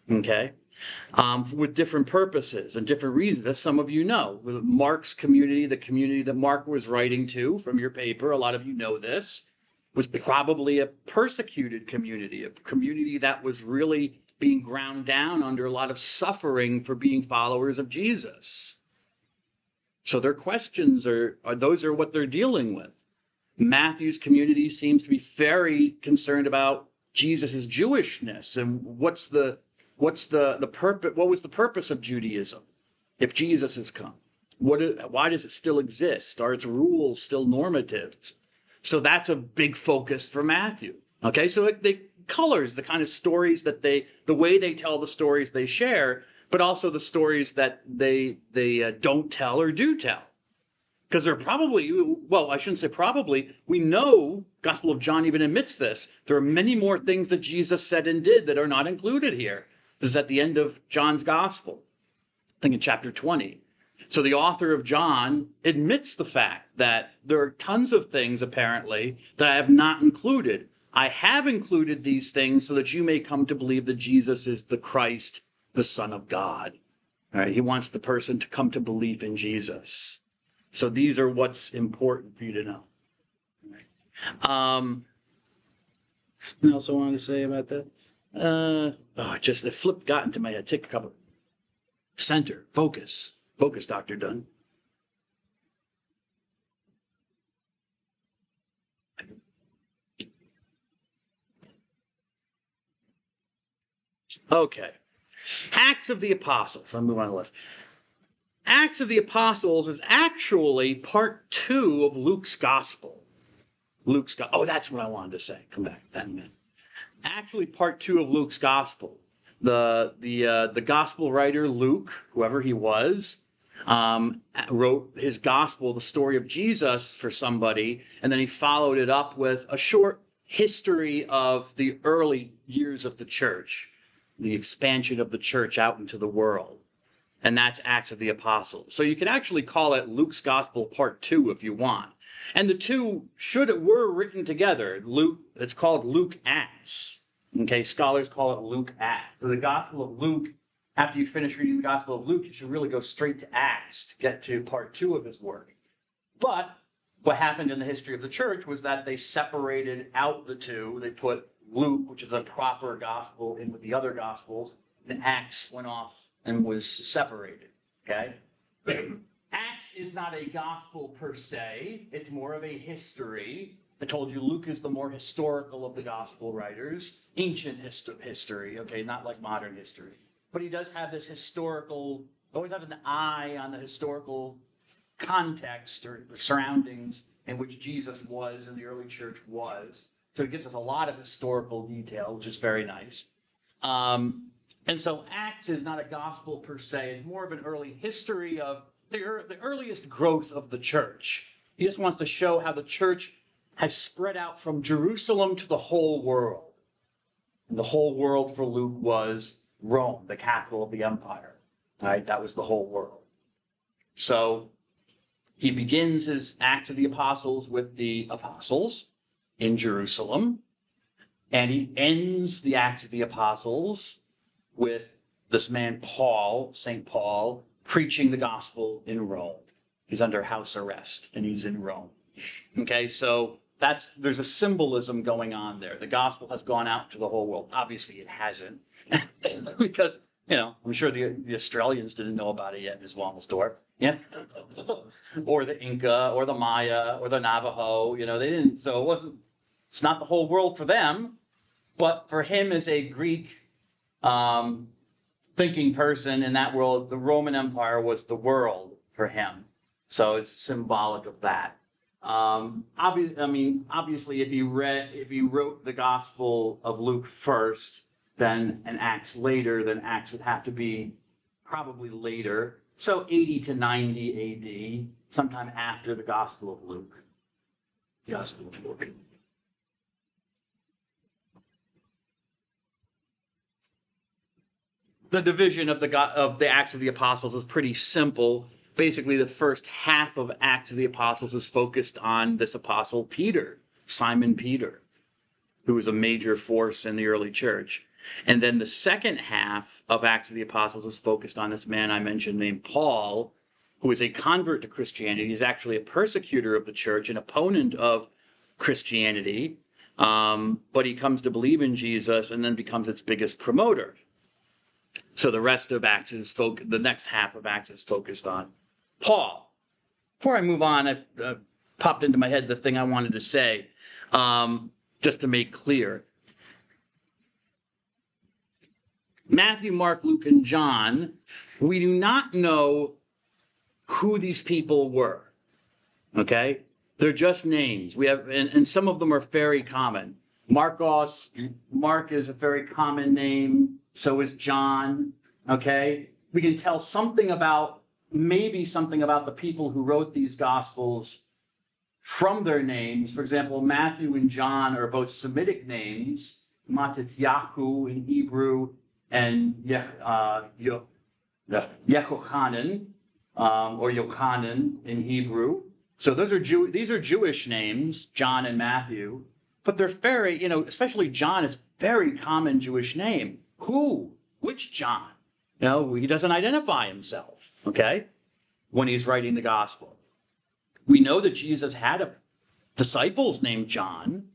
Okay, with different purposes and different reasons, as some of you know. With Mark's community, the community that Mark was writing to from your paper, a lot of you know this, was probably a persecuted community, a community that was really being ground down under a lot suffering for being followers of Jesus. So their questions are what they're dealing with. Matthew's community seems to be very concerned about Jesus' Jewishness and what was the purpose of Judaism if Jesus has come? Why does it still exist? Are its rules still normative? So that's a big focus for Matthew. Okay, so it colors the kind of stories that the way they tell the stories they share, but also the stories that they don't tell or do tell. Because they're probably, well, I shouldn't say probably, we know Gospel of John even admits this. There are many more things that Jesus said and did that are not included here. This is at the end of John's Gospel, I think in chapter 20. So the author of John admits the fact that there are tons of things, apparently, that I have not included. I have included these things so that you may come to believe that Jesus is the Christ, the Son of God. All right? He wants the person to come to belief in Jesus. So these are what's important for you to know. Something else I wanted to say about that? The flip got into my head. Take a couple. Center, focus. Focus, Dr. Dunn. Okay. Acts of the Apostles. I'll move on to the list. Acts of the Apostles is actually part 2 of Luke's Gospel. Oh, that's what I wanted to say. Come back to that in a minute. Actually, part 2 of Luke's Gospel. The Gospel writer Luke, whoever he was, wrote his gospel, the story of Jesus, for somebody, and then he followed it up with a short history of the early years of the church, the expansion of the church out into the world. And that's Acts of the Apostles. So you can actually call it Luke's Gospel Part 2 if you want. And the two were written together. It's called Luke Acts. Okay, scholars call it Luke Acts. So the Gospel of Luke, after you finish reading the Gospel of Luke, you should really go straight to Acts to get to Part 2 of his work. But what happened in the history of the church was that they separated out the two. They put Luke, which is a proper gospel, in with the other gospels, and Acts went off and was separated, okay? Acts is not a gospel per se. It's more of a history. I told you Luke is the more historical of the gospel writers. Ancient history, okay, not like modern history. But he does have this historical, always have an eye on the historical context or surroundings in which Jesus was and the early church was. So it gives us a lot of historical detail, which is very nice. And so Acts is not a gospel per se. It's more of an early history of the earliest growth of the church. He just wants to show how the church has spread out from Jerusalem to the whole world. And the whole world for Luke was Rome, the capital of the empire. All right, that was the whole world. So he begins his Acts of the Apostles with the apostles in Jerusalem, and he ends the Acts of the Apostles with this man Paul, St. Paul, preaching the gospel in Rome. He's under house arrest, and he's in Rome. Okay, so there's a symbolism going on there. The gospel has gone out to the whole world. Obviously, it hasn't, because, I'm sure the Australians didn't know about it yet in Wilmersdorf, yeah, or the Inca, or the Maya, or the Navajo. They didn't. So it's not the whole world for them, but for him as a Greek thinking person in that world, the Roman Empire was the world for him. So it's symbolic of that. Obviously, if you wrote the Gospel of Luke first, then Acts later, then Acts would have to be probably later. So 80 to 90 AD, sometime after the Gospel of Luke. The Gospel of Luke. The division of the Acts of the Apostles is pretty simple. Basically, the first half of Acts of the Apostles is focused on this apostle Peter, Simon Peter, who was a major force in the early church. And then the second half of Acts of the Apostles is focused on this man I mentioned named Paul, who is a convert to Christianity. He's actually a persecutor of the church, an opponent of Christianity, but he comes to believe in Jesus and then becomes its biggest promoter. So the rest of Acts the next half of Acts is focused on Paul. Before I move on, I've popped into my head the thing I wanted to say, just to make clear. Matthew, Mark, Luke, and John, we do not know who these people were. Okay? They're just names. And some of them are very common. Mark is a very common name. So is John, okay? We can tell maybe something about the people who wrote these Gospels from their names. For example, Matthew and John are both Semitic names, Matityahu in Hebrew and Yehochanan, or Yochanan in Hebrew. So these are Jewish names, John and Matthew, but they're very, especially John is a very common Jewish name. Who? Which John? He doesn't identify himself, okay, when he's writing the gospel. We know that Jesus had disciples named John,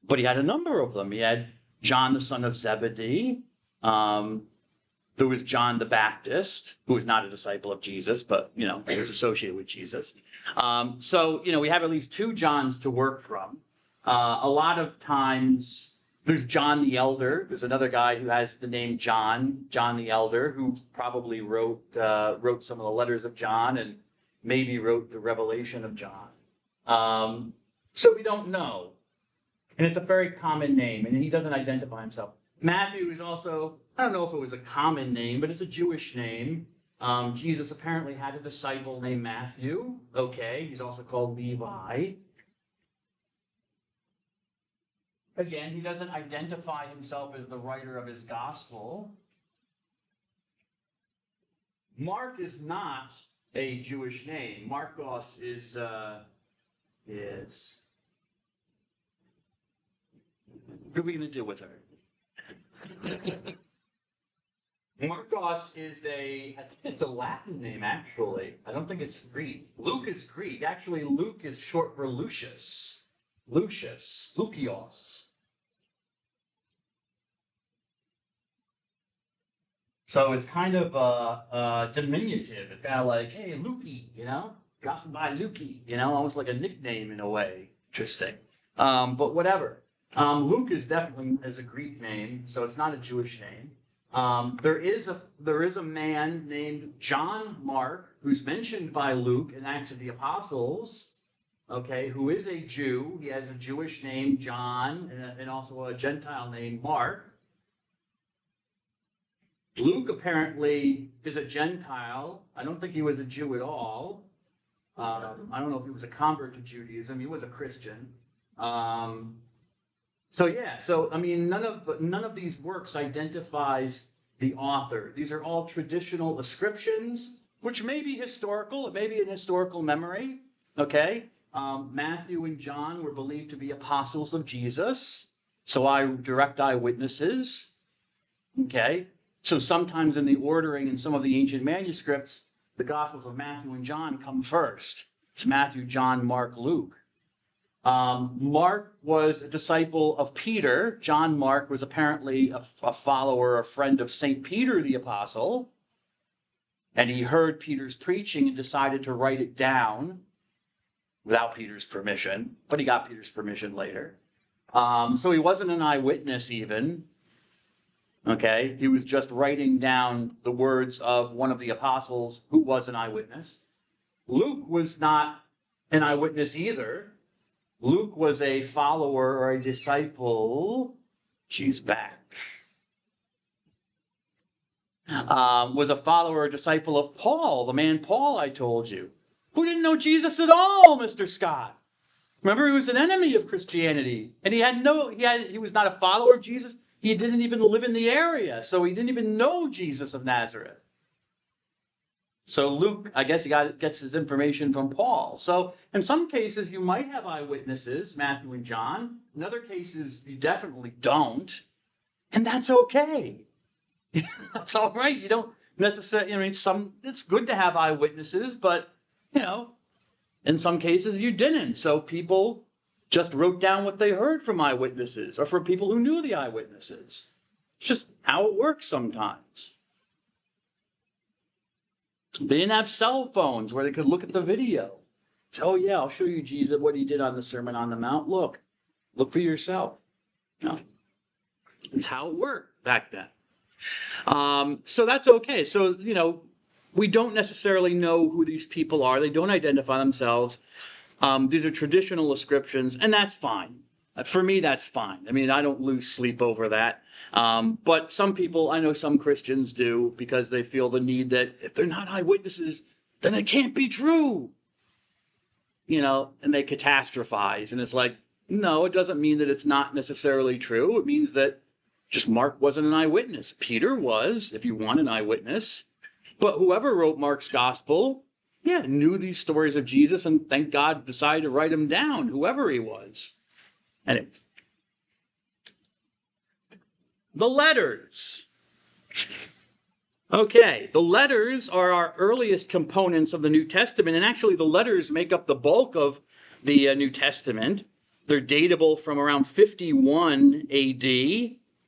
but he had a number of them. He had John, the son of Zebedee. There was John the Baptist, who was not a disciple of Jesus, but, he was associated with Jesus. So, we have at least two Johns to work from. A lot of times, there's John the Elder. There's another guy who has the name John the Elder, who probably wrote some of the letters of John and maybe wrote the Revelation of John. So we don't know. And it's a very common name, and he doesn't identify himself. Matthew is also, I don't know if it was a common name, but it's a Jewish name. Jesus apparently had a disciple named Matthew. Okay, he's also called Levi. Again, he doesn't identify himself as the writer of his gospel. Mark is not a Jewish name. Marcos is. What are we going to do with her? Marcos is I think it's a Latin name, actually. I don't think it's Greek. Luke is Greek. Actually, Luke is short for Lucius. Lucios. So it's kind of diminutive. It's kind of like, hey, Lukey, gossip by Lukey, almost like a nickname in a way. Interesting. But whatever. Luke is definitely a Greek name, so it's not a Jewish name. There is a man named John Mark who's mentioned by Luke in Acts of the Apostles. Okay, who is a Jew. He has a Jewish name, John, and also a Gentile name, Mark. Luke apparently is a Gentile. I don't think he was a Jew at all. I don't know if he was a convert to Judaism. He was a Christian. None of these works identifies the author. These are all traditional ascriptions, which may be historical. It may be an historical memory. Okay. Matthew and John were believed to be apostles of Jesus, so direct eyewitnesses. Okay. So sometimes in the ordering in some of the ancient manuscripts, the Gospels of Matthew and John come first. It's Matthew, John, Mark, Luke. Mark was a disciple of Peter. John Mark was apparently a follower, a friend of St. Peter the Apostle. And he heard Peter's preaching and decided to write it down without Peter's permission. But he got Peter's permission later. So he wasn't an eyewitness even. Okay, he was just writing down the words of one of the apostles who was an eyewitness. Luke was not an eyewitness either. Luke was a follower or a disciple. She's back. Was a follower or disciple of Paul, the man Paul I told you, who didn't know Jesus at all, Mr. Scott. Remember, he was an enemy of Christianity, and he was not a follower of Jesus. He didn't even live in the area, so he didn't even know Jesus of Nazareth. So Luke, I guess gets his information from Paul. So in some cases, you might have eyewitnesses, Matthew and John. In other cases, you definitely don't. And that's okay. That's all right. You don't necessarily, it's good to have eyewitnesses, but, in some cases you didn't. So people just wrote down what they heard from eyewitnesses or from people who knew the eyewitnesses. It's just how it works sometimes. They didn't have cell phones where they could look at the video. So, oh yeah, I'll show you Jesus, what he did on the Sermon on the Mount. Look for yourself. No, it's how it worked back then. So that's okay. So, we don't necessarily know who these people are. They don't identify themselves. These are traditional ascriptions, and that's fine. For me, that's fine. I don't lose sleep over that. But some people, I know some Christians do, because they feel the need that if they're not eyewitnesses, then it can't be true. And they catastrophize. And it's like, no, it doesn't mean that it's not necessarily true. It means that just Mark wasn't an eyewitness. Peter was, if you want an eyewitness. But whoever wrote Mark's gospel, knew these stories of Jesus, and thank God decided to write them down, whoever he was. Anyways. The letters. Okay, the letters are our earliest components of the New Testament, and actually the letters make up the bulk of the New Testament. They're datable from around 51 AD,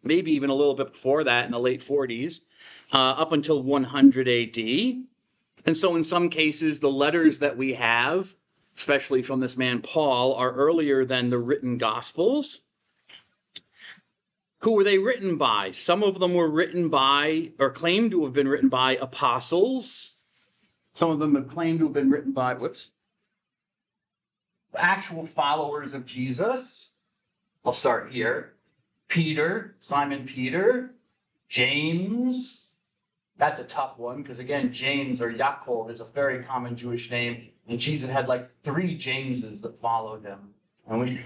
maybe even a little bit before that in the late 40s, up until 100 AD. And so in some cases, the letters that we have, especially from this man Paul, are earlier than the written Gospels. Who were they written by? Some of them were written by, or claimed to have been written by, apostles. Some of them have claimed to have been written by, actual followers of Jesus. I'll start here. Peter, Simon Peter, James, That's a tough one because, again, James or Yaakov is a very common Jewish name, and Jesus had like 3 Jameses that followed him, and we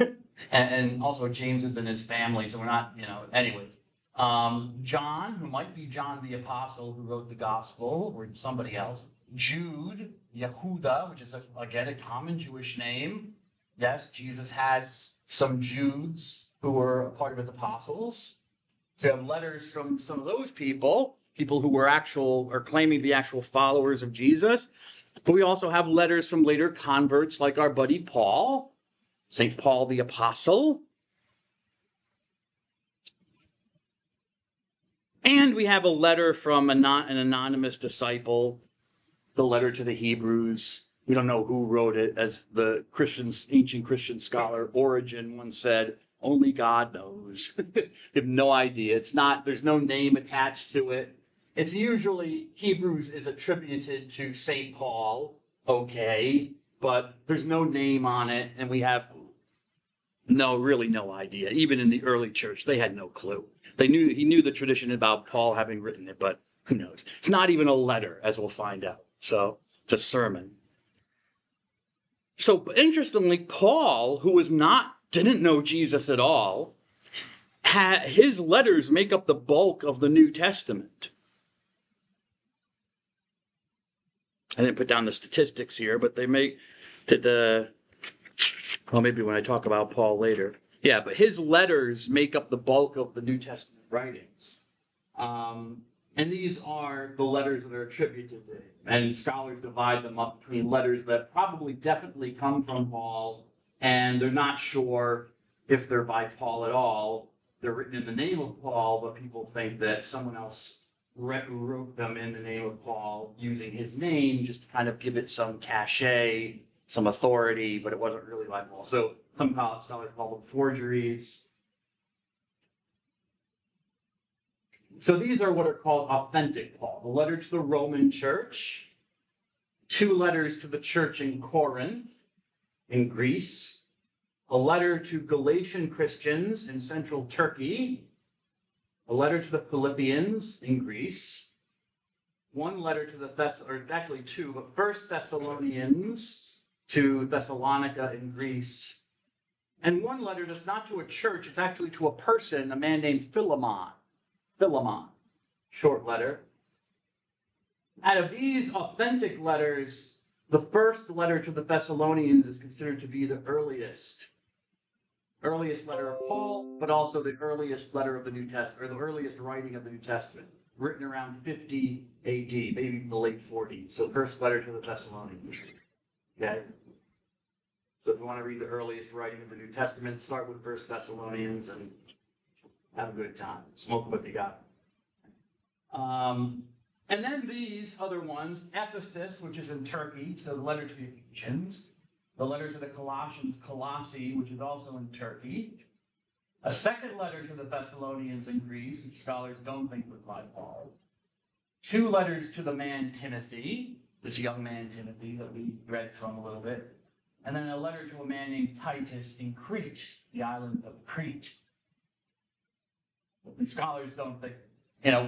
and also James is in his family, so we're not, anyways. John, who might be John the Apostle who wrote the Gospel, or somebody else. Jude, Yehuda, which is again a common Jewish name. Yes, Jesus had some Jews who were a part of his apostles. So you have letters from some of those people who were actual or claiming to be actual followers of Jesus. But we also have letters from later converts like our buddy Paul, St. Paul the Apostle. And we have a letter from an anonymous disciple, the letter to the Hebrews. We don't know who wrote it, as the ancient Christian scholar Origen once said, only God knows. We have no idea. There's no name attached to it. It's usually, Hebrews is attributed to St. Paul, okay, but there's no name on it, and we have really no idea. Even in the early church, they had no clue. He knew the tradition about Paul having written it, but who knows? It's not even a letter, as we'll find out. So it's a sermon. So interestingly, Paul, who didn't know Jesus at all, his letters make up the bulk of the New Testament. I didn't put down the statistics here, but they make maybe when I talk about Paul later. Yeah, but his letters make up the bulk of the New Testament writings. And these are the letters that are attributed to him. And scholars divide them up between letters that definitely come from Paul, and they're not sure if they're by Paul at all. They're written in the name of Paul, but people think that someone else wrote them in the name of Paul using his name just to kind of give it some cachet, some authority, but it wasn't really by Paul. So some scholars call them forgeries. So these are what are called authentic Paul. The letter to the Roman church, 2 letters to the church in Corinth, in Greece, a letter to Galatian Christians in central Turkey, a letter to the Philippians in Greece, 1 letter to actually 2, but 1 Thessalonians to Thessalonica in Greece, and 1 letter that's not to a church, it's actually to a person, a man named Philemon. Philemon, short letter. Out of these authentic letters, the first letter to the Thessalonians is considered to be the earliest letter of Paul, but also the earliest letter of the New Testament, or the earliest writing of the New Testament, written around 50 AD, maybe the late 40s. So first letter to the Thessalonians. Okay? So if you want to read the earliest writing of the New Testament, start with 1 Thessalonians and have a good time. Smoke what you got. And then these other ones, Ephesus, which is in Turkey, so the letter to the Ephesians, the letter to the Colossians, Colossae, which is also in Turkey, a second letter to the Thessalonians in Greece, which scholars don't think was by Paul, 2 letters to the man Timothy, this young man Timothy that we read from a little bit, and then a letter to a man named Titus in Crete, the island of Crete. And scholars don't think,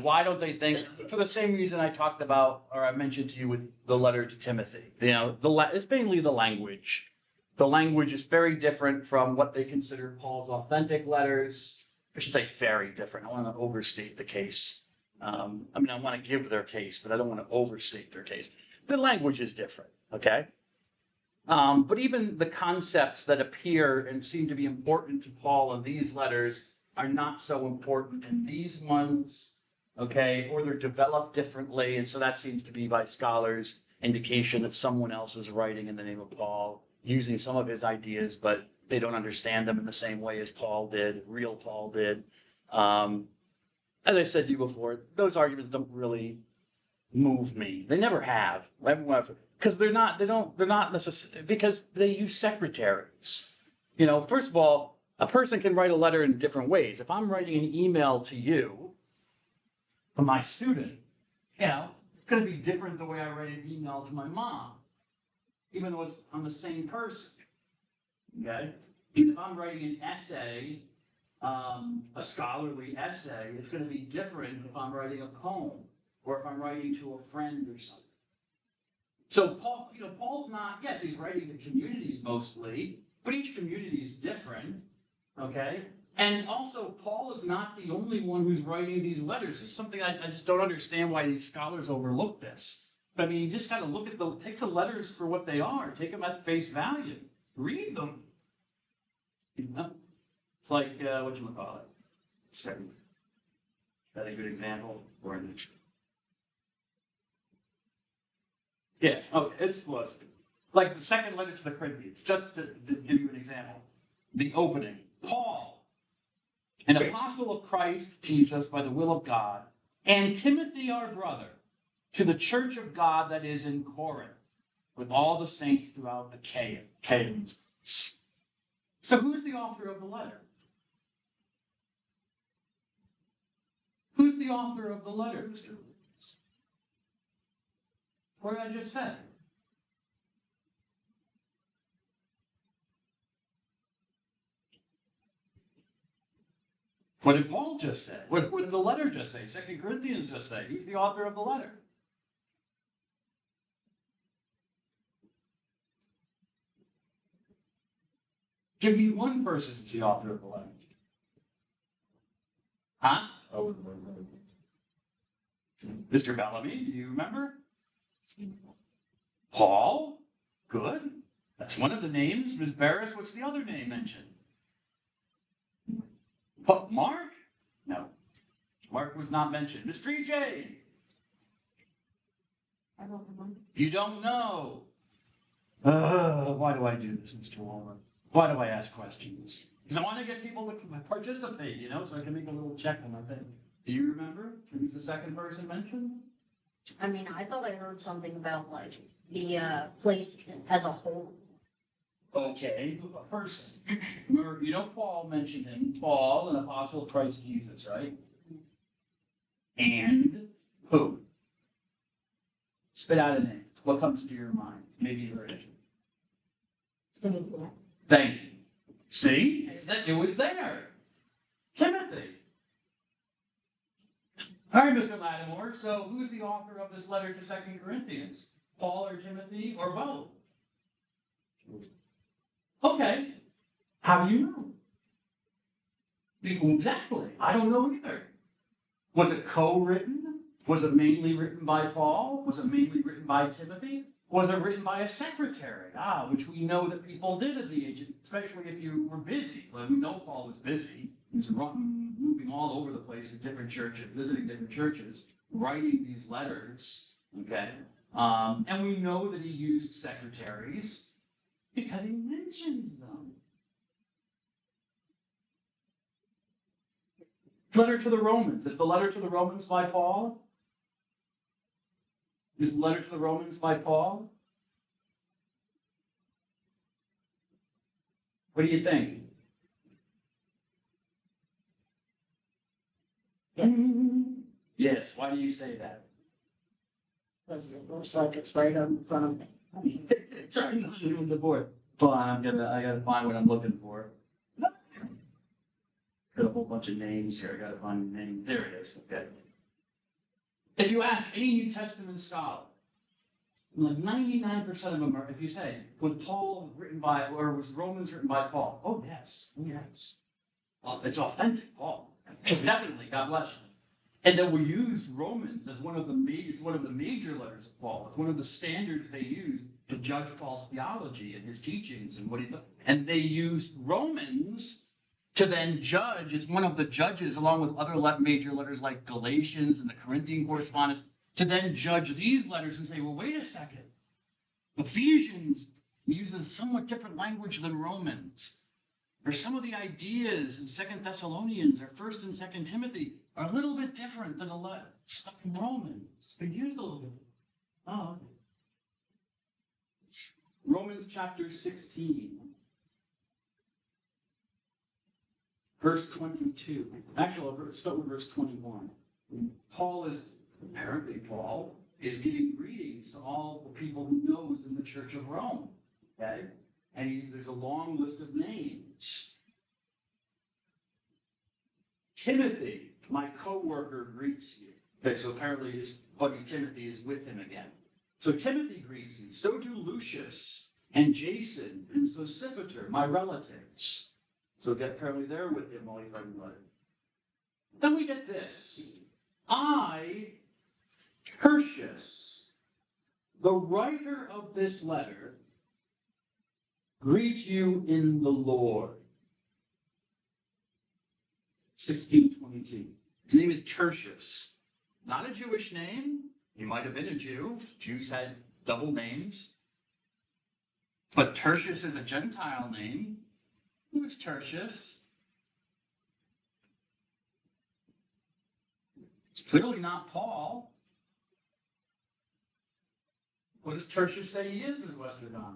why don't they think? For the same reason I talked about, or I mentioned to you with the letter to Timothy. It's mainly the language. The language is very different from what they consider Paul's authentic letters. I should say very different. I want to overstate the case. I want to give their case, but I don't want to overstate their case. The language is different, okay? But even the concepts that appear and seem to be important to Paul in these letters are not so important in these ones, okay? Or they're developed differently, and so that seems to be, by scholars, indication that someone else is writing in the name of Paul, using some of his ideas, but they don't understand them in the same way as Paul did, real Paul did. As I said to you before, those arguments don't really move me. They never have. Because they're not necessarily, because they use secretaries. First of all, a person can write a letter in different ways. If I'm writing an email to you, from my student, it's going to be different the way I write an email to my mom, even though it's on the same person. Okay? If I'm writing an essay, a scholarly essay, it's going to be different if I'm writing a poem or if I'm writing to a friend or something. So Paul, Paul's not, yes, he's writing to communities mostly, but each community is different, okay? And also, Paul is not the only one who's writing these letters. This is something I just don't understand why these scholars overlook this. But I mean, you just got to look at take the letters for what they are. Take them at face value. Read them. It's like, whatchamacallit? Is that a good example? Yeah, okay, it was. Like the second letter to the Corinthians, just to give you an example. The opening. Paul, an apostle of Christ Jesus by the will of God, and Timothy our brother, to the church of God that is in Corinth, with all the saints throughout Achaia. So who's the author of the letter? Who's the author of the letter, Mr. Lewis? What did I just say? What did Paul just say? What did the letter just say? 2 Corinthians just say. Who's the author of the letter? Give me one person who's the author of the letter. Huh? Mr. Bellamy, do you remember? Paul? Good. That's one of the names. Ms. Barris, what's the other name mentioned? Mark? No. Mark was not mentioned. Miss J. I don't remember. You don't know. Why do I do this, Mr. Walmer? Why do I ask questions? Because I want to get people to participate, so I can make a little check on my thing. Do you remember? Who's the second person mentioned? I mean, I thought I heard something about like the place as a whole. Okay, a person. Remember, Paul mentioned him. Paul, an apostle of Christ Jesus, right? And who? Spit out a name. What comes to your mind? Maybe you heard it. Thank you. See? It was there. Timothy. All right, Mr. Lattimore. So who's the author of this letter to 2 Corinthians? Paul or Timothy or both? Okay. How do you know? Exactly. I don't know either. Was it co-written? Was it mainly written by Paul? Was it mainly written by Timothy? Was it written by a secretary? Which we know that people did at the age, especially if you were busy. Like we know Paul was busy. He was moving all over the place in different churches, visiting different churches, writing these letters. Okay. And we know that he used secretaries because he mentions them. Letter to the Romans. Is the letter to the Romans by Paul? Is the letter to the Romans by Paul? What do you think? Yeah. Yes. Why do you say that? Because it looks like it's right in front of me. It's right on the board. Hold on, I gotta find what I'm looking for. Got a whole bunch of names here. I gotta find the name. There it is. Okay. If you ask any New Testament scholar, like 99% of them are, if you say, was Paul written by, or was Romans written by Paul? Oh, yes. Yes. Well, it's authentic, Paul. Definitely. God bless you. And then we use Romans as one of the major letters of Paul. It's one of the standards they use to judge Paul's theology and his teachings and what he does. And they used Romans to then judge. It's one of the judges, along with other major letters like Galatians and the Corinthian correspondence, to then judge these letters and say, well, wait a second. Ephesians uses somewhat different language than Romans. Or some of the ideas in 2 Thessalonians or 1 and 2 Timothy are a little bit different than the stuff in Romans. They're used a little bit. Oh. Romans chapter 16. Verse 22. Actually, let's start with verse 21. Paul is giving greetings to all the people he knows in the Church of Rome. Okay? And there's a long list of names. Timothy, my co-worker, greets you. Okay, so apparently his buddy Timothy is with him again. So Timothy greets you. So do Lucius and Jason and Sosipater, my relatives. So apparently they're with him while he's writing the letter. Then we get this. I, Tertius, the writer of this letter, greet you in the Lord. 1622. His name is Tertius. Not a Jewish name. He might have been a Jew. Jews had double names. But Tertius is a Gentile name. Who is Tertius? It's clearly not Paul. What does Tertius say he is, Ms. Westerdahl?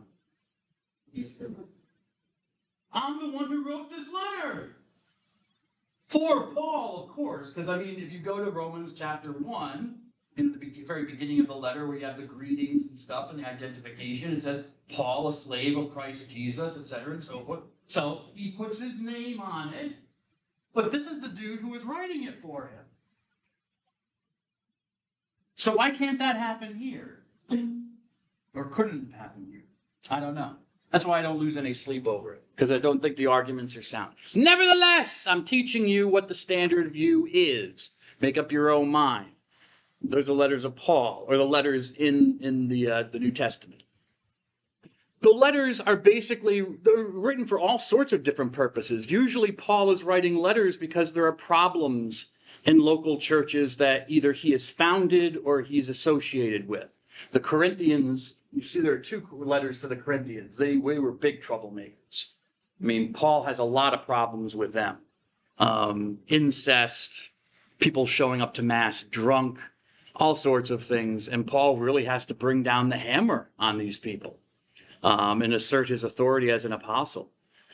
I'm the one who wrote this letter. For Paul, of course, because I mean, if you go to Romans chapter 1, in the very beginning of the letter where you have the greetings and stuff and the identification, it says, Paul, a slave of Christ Jesus, etc. and so forth. So he puts his name on it, but this is the dude who is writing it for him. So why can't that happen here? Or couldn't it happen here? I don't know. That's why I don't lose any sleep over it, because I don't think the arguments are sound. Nevertheless, I'm teaching you what the standard view is. Make up your own mind. Those are letters of Paul, or the letters in the New Testament. The letters are they're written for all sorts of different purposes. Usually Paul is writing letters because there are problems in local churches that either he has founded or he's associated with. The Corinthians, you see there are two letters to the Corinthians. They were big troublemakers. I mean, Paul has a lot of problems with them. Incest, people showing up to mass drunk, all sorts of things. And Paul really has to bring down the hammer on these people and assert his authority as an apostle.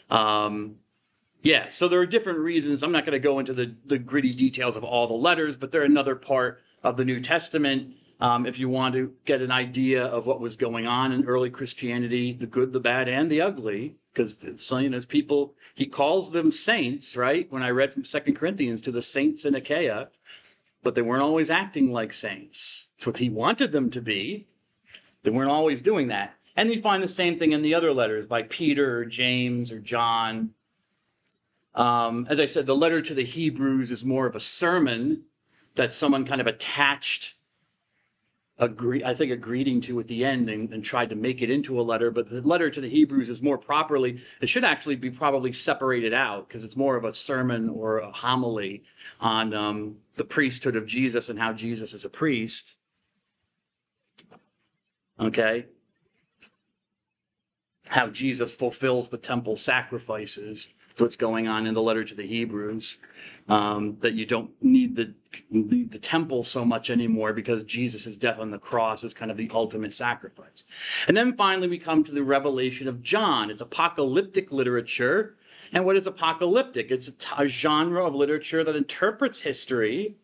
So there are different reasons. I'm not going to go into the gritty details of all the letters, but they're another part of the New Testament. If you want to get an idea of what was going on in early Christianity, the good, the bad, and the ugly, because people, he calls them saints, right? When I read from 2 Corinthians to the saints in Achaia, but they weren't always acting like saints. It's what he wanted them to be. They weren't always doing that. And we find the same thing in the other letters by Peter or James or John. As I said, the letter to the Hebrews is more of a sermon that someone kind of attached a greeting to at the end and tried to make it into a letter. But the letter to the Hebrews is more properly, it should actually be probably separated out because it's more of a sermon or a homily on the priesthood of Jesus and how Jesus is a priest. Okay? How Jesus fulfills the temple sacrifices. That's what's going on in the letter to the Hebrews. That you don't need the temple so much anymore because Jesus' death on the cross is kind of the ultimate sacrifice. And then finally we come to the revelation of John. It's apocalyptic literature. And what is apocalyptic? It's a genre of literature that interprets history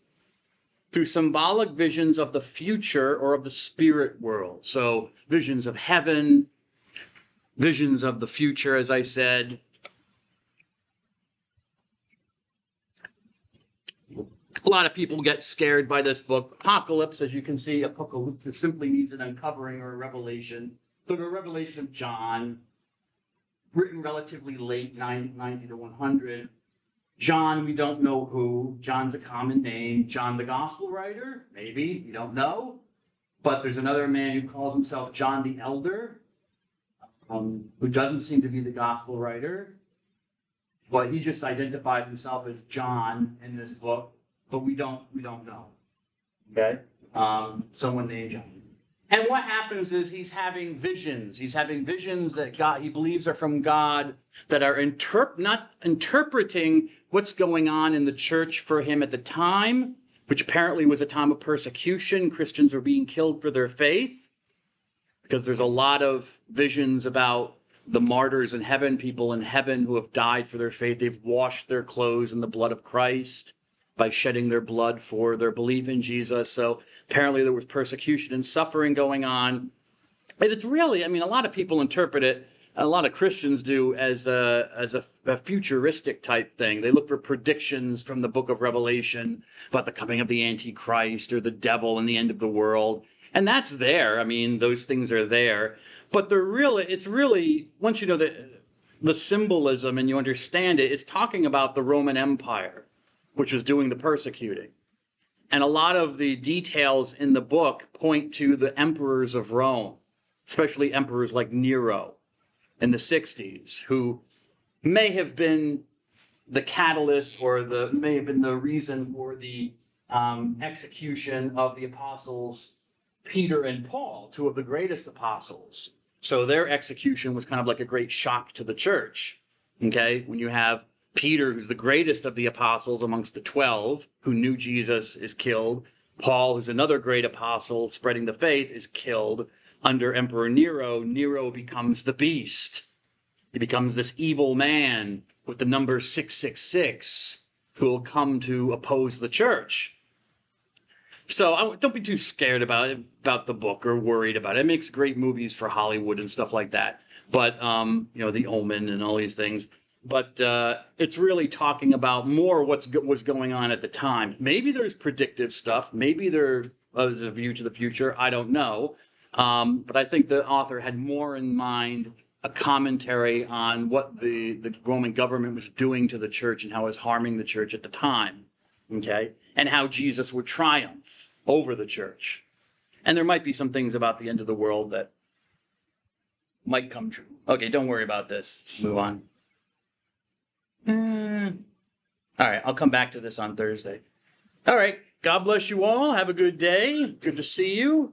through symbolic visions of the future or of the spirit world. So visions of heaven, visions of the future, as I said. A lot of people get scared by this book. Apocalypse, as you can see, apocalypse simply means an uncovering or a revelation. So the revelation of John, written relatively late, 90 to 100. John, we don't know who. John's a common name. John the Gospel writer? Maybe. We don't know. But there's another man who calls himself John the Elder, who doesn't seem to be the Gospel writer. But he just identifies himself as John in this book. But we don't know. Okay? Someone named John. And what happens is he's having visions. He's having visions that he believes are from God, that are not interpreting what's going on in the church for him at the time, which apparently was a time of persecution. Christians were being killed for their faith, because there's a lot of visions about the martyrs in heaven, people in heaven who have died for their faith. They've washed their clothes in the blood of Christ by shedding their blood for their belief in Jesus. So apparently there was persecution and suffering going on. And it's really, a lot of people interpret it, a lot of Christians do, as a a futuristic type thing. They look for predictions from the book of Revelation about the coming of the Antichrist or the devil and the end of the world. And that's there. I mean, those things are there. But it's really, once you know the symbolism and you understand it, it's talking about the Roman Empire, which was doing the persecuting. And a lot of the details in the book point to the emperors of Rome, especially emperors like Nero in the 60s, who may have been the catalyst or may have been the reason for the execution of the apostles Peter and Paul, two of the greatest apostles. So their execution was kind of like a great shock to the church. Okay, when you have Peter, who's the greatest of the apostles amongst the 12, who knew Jesus, is killed. Paul, who's another great apostle spreading the faith, is killed under Emperor Nero. Nero becomes the beast. He becomes this evil man with the number 666 who will come to oppose the church. So don't be too scared about the book or worried about it. It makes great movies for Hollywood and stuff like that. But, The Omen and all these things. But it's really talking about more what's going on at the time. Maybe there's predictive stuff. Maybe there is a view to the future. I don't know. But I think the author had more in mind a commentary on what the Roman government was doing to the church and how it was harming the church at the time. Okay? And how Jesus would triumph over the church. And there might be some things about the end of the world that might come true. Okay, don't worry about this. Move on. All right, I'll come back to this on Thursday. All right, God bless you all. Have a good day. Good to see you.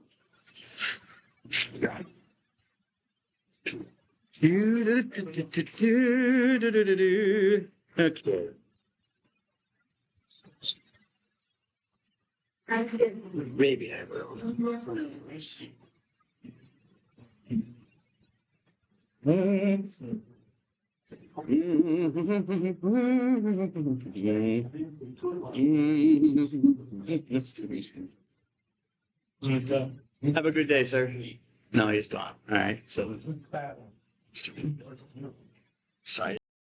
Okay. Maybe I will. Have a good day, sir. No, he's gone. All right. So, sorry.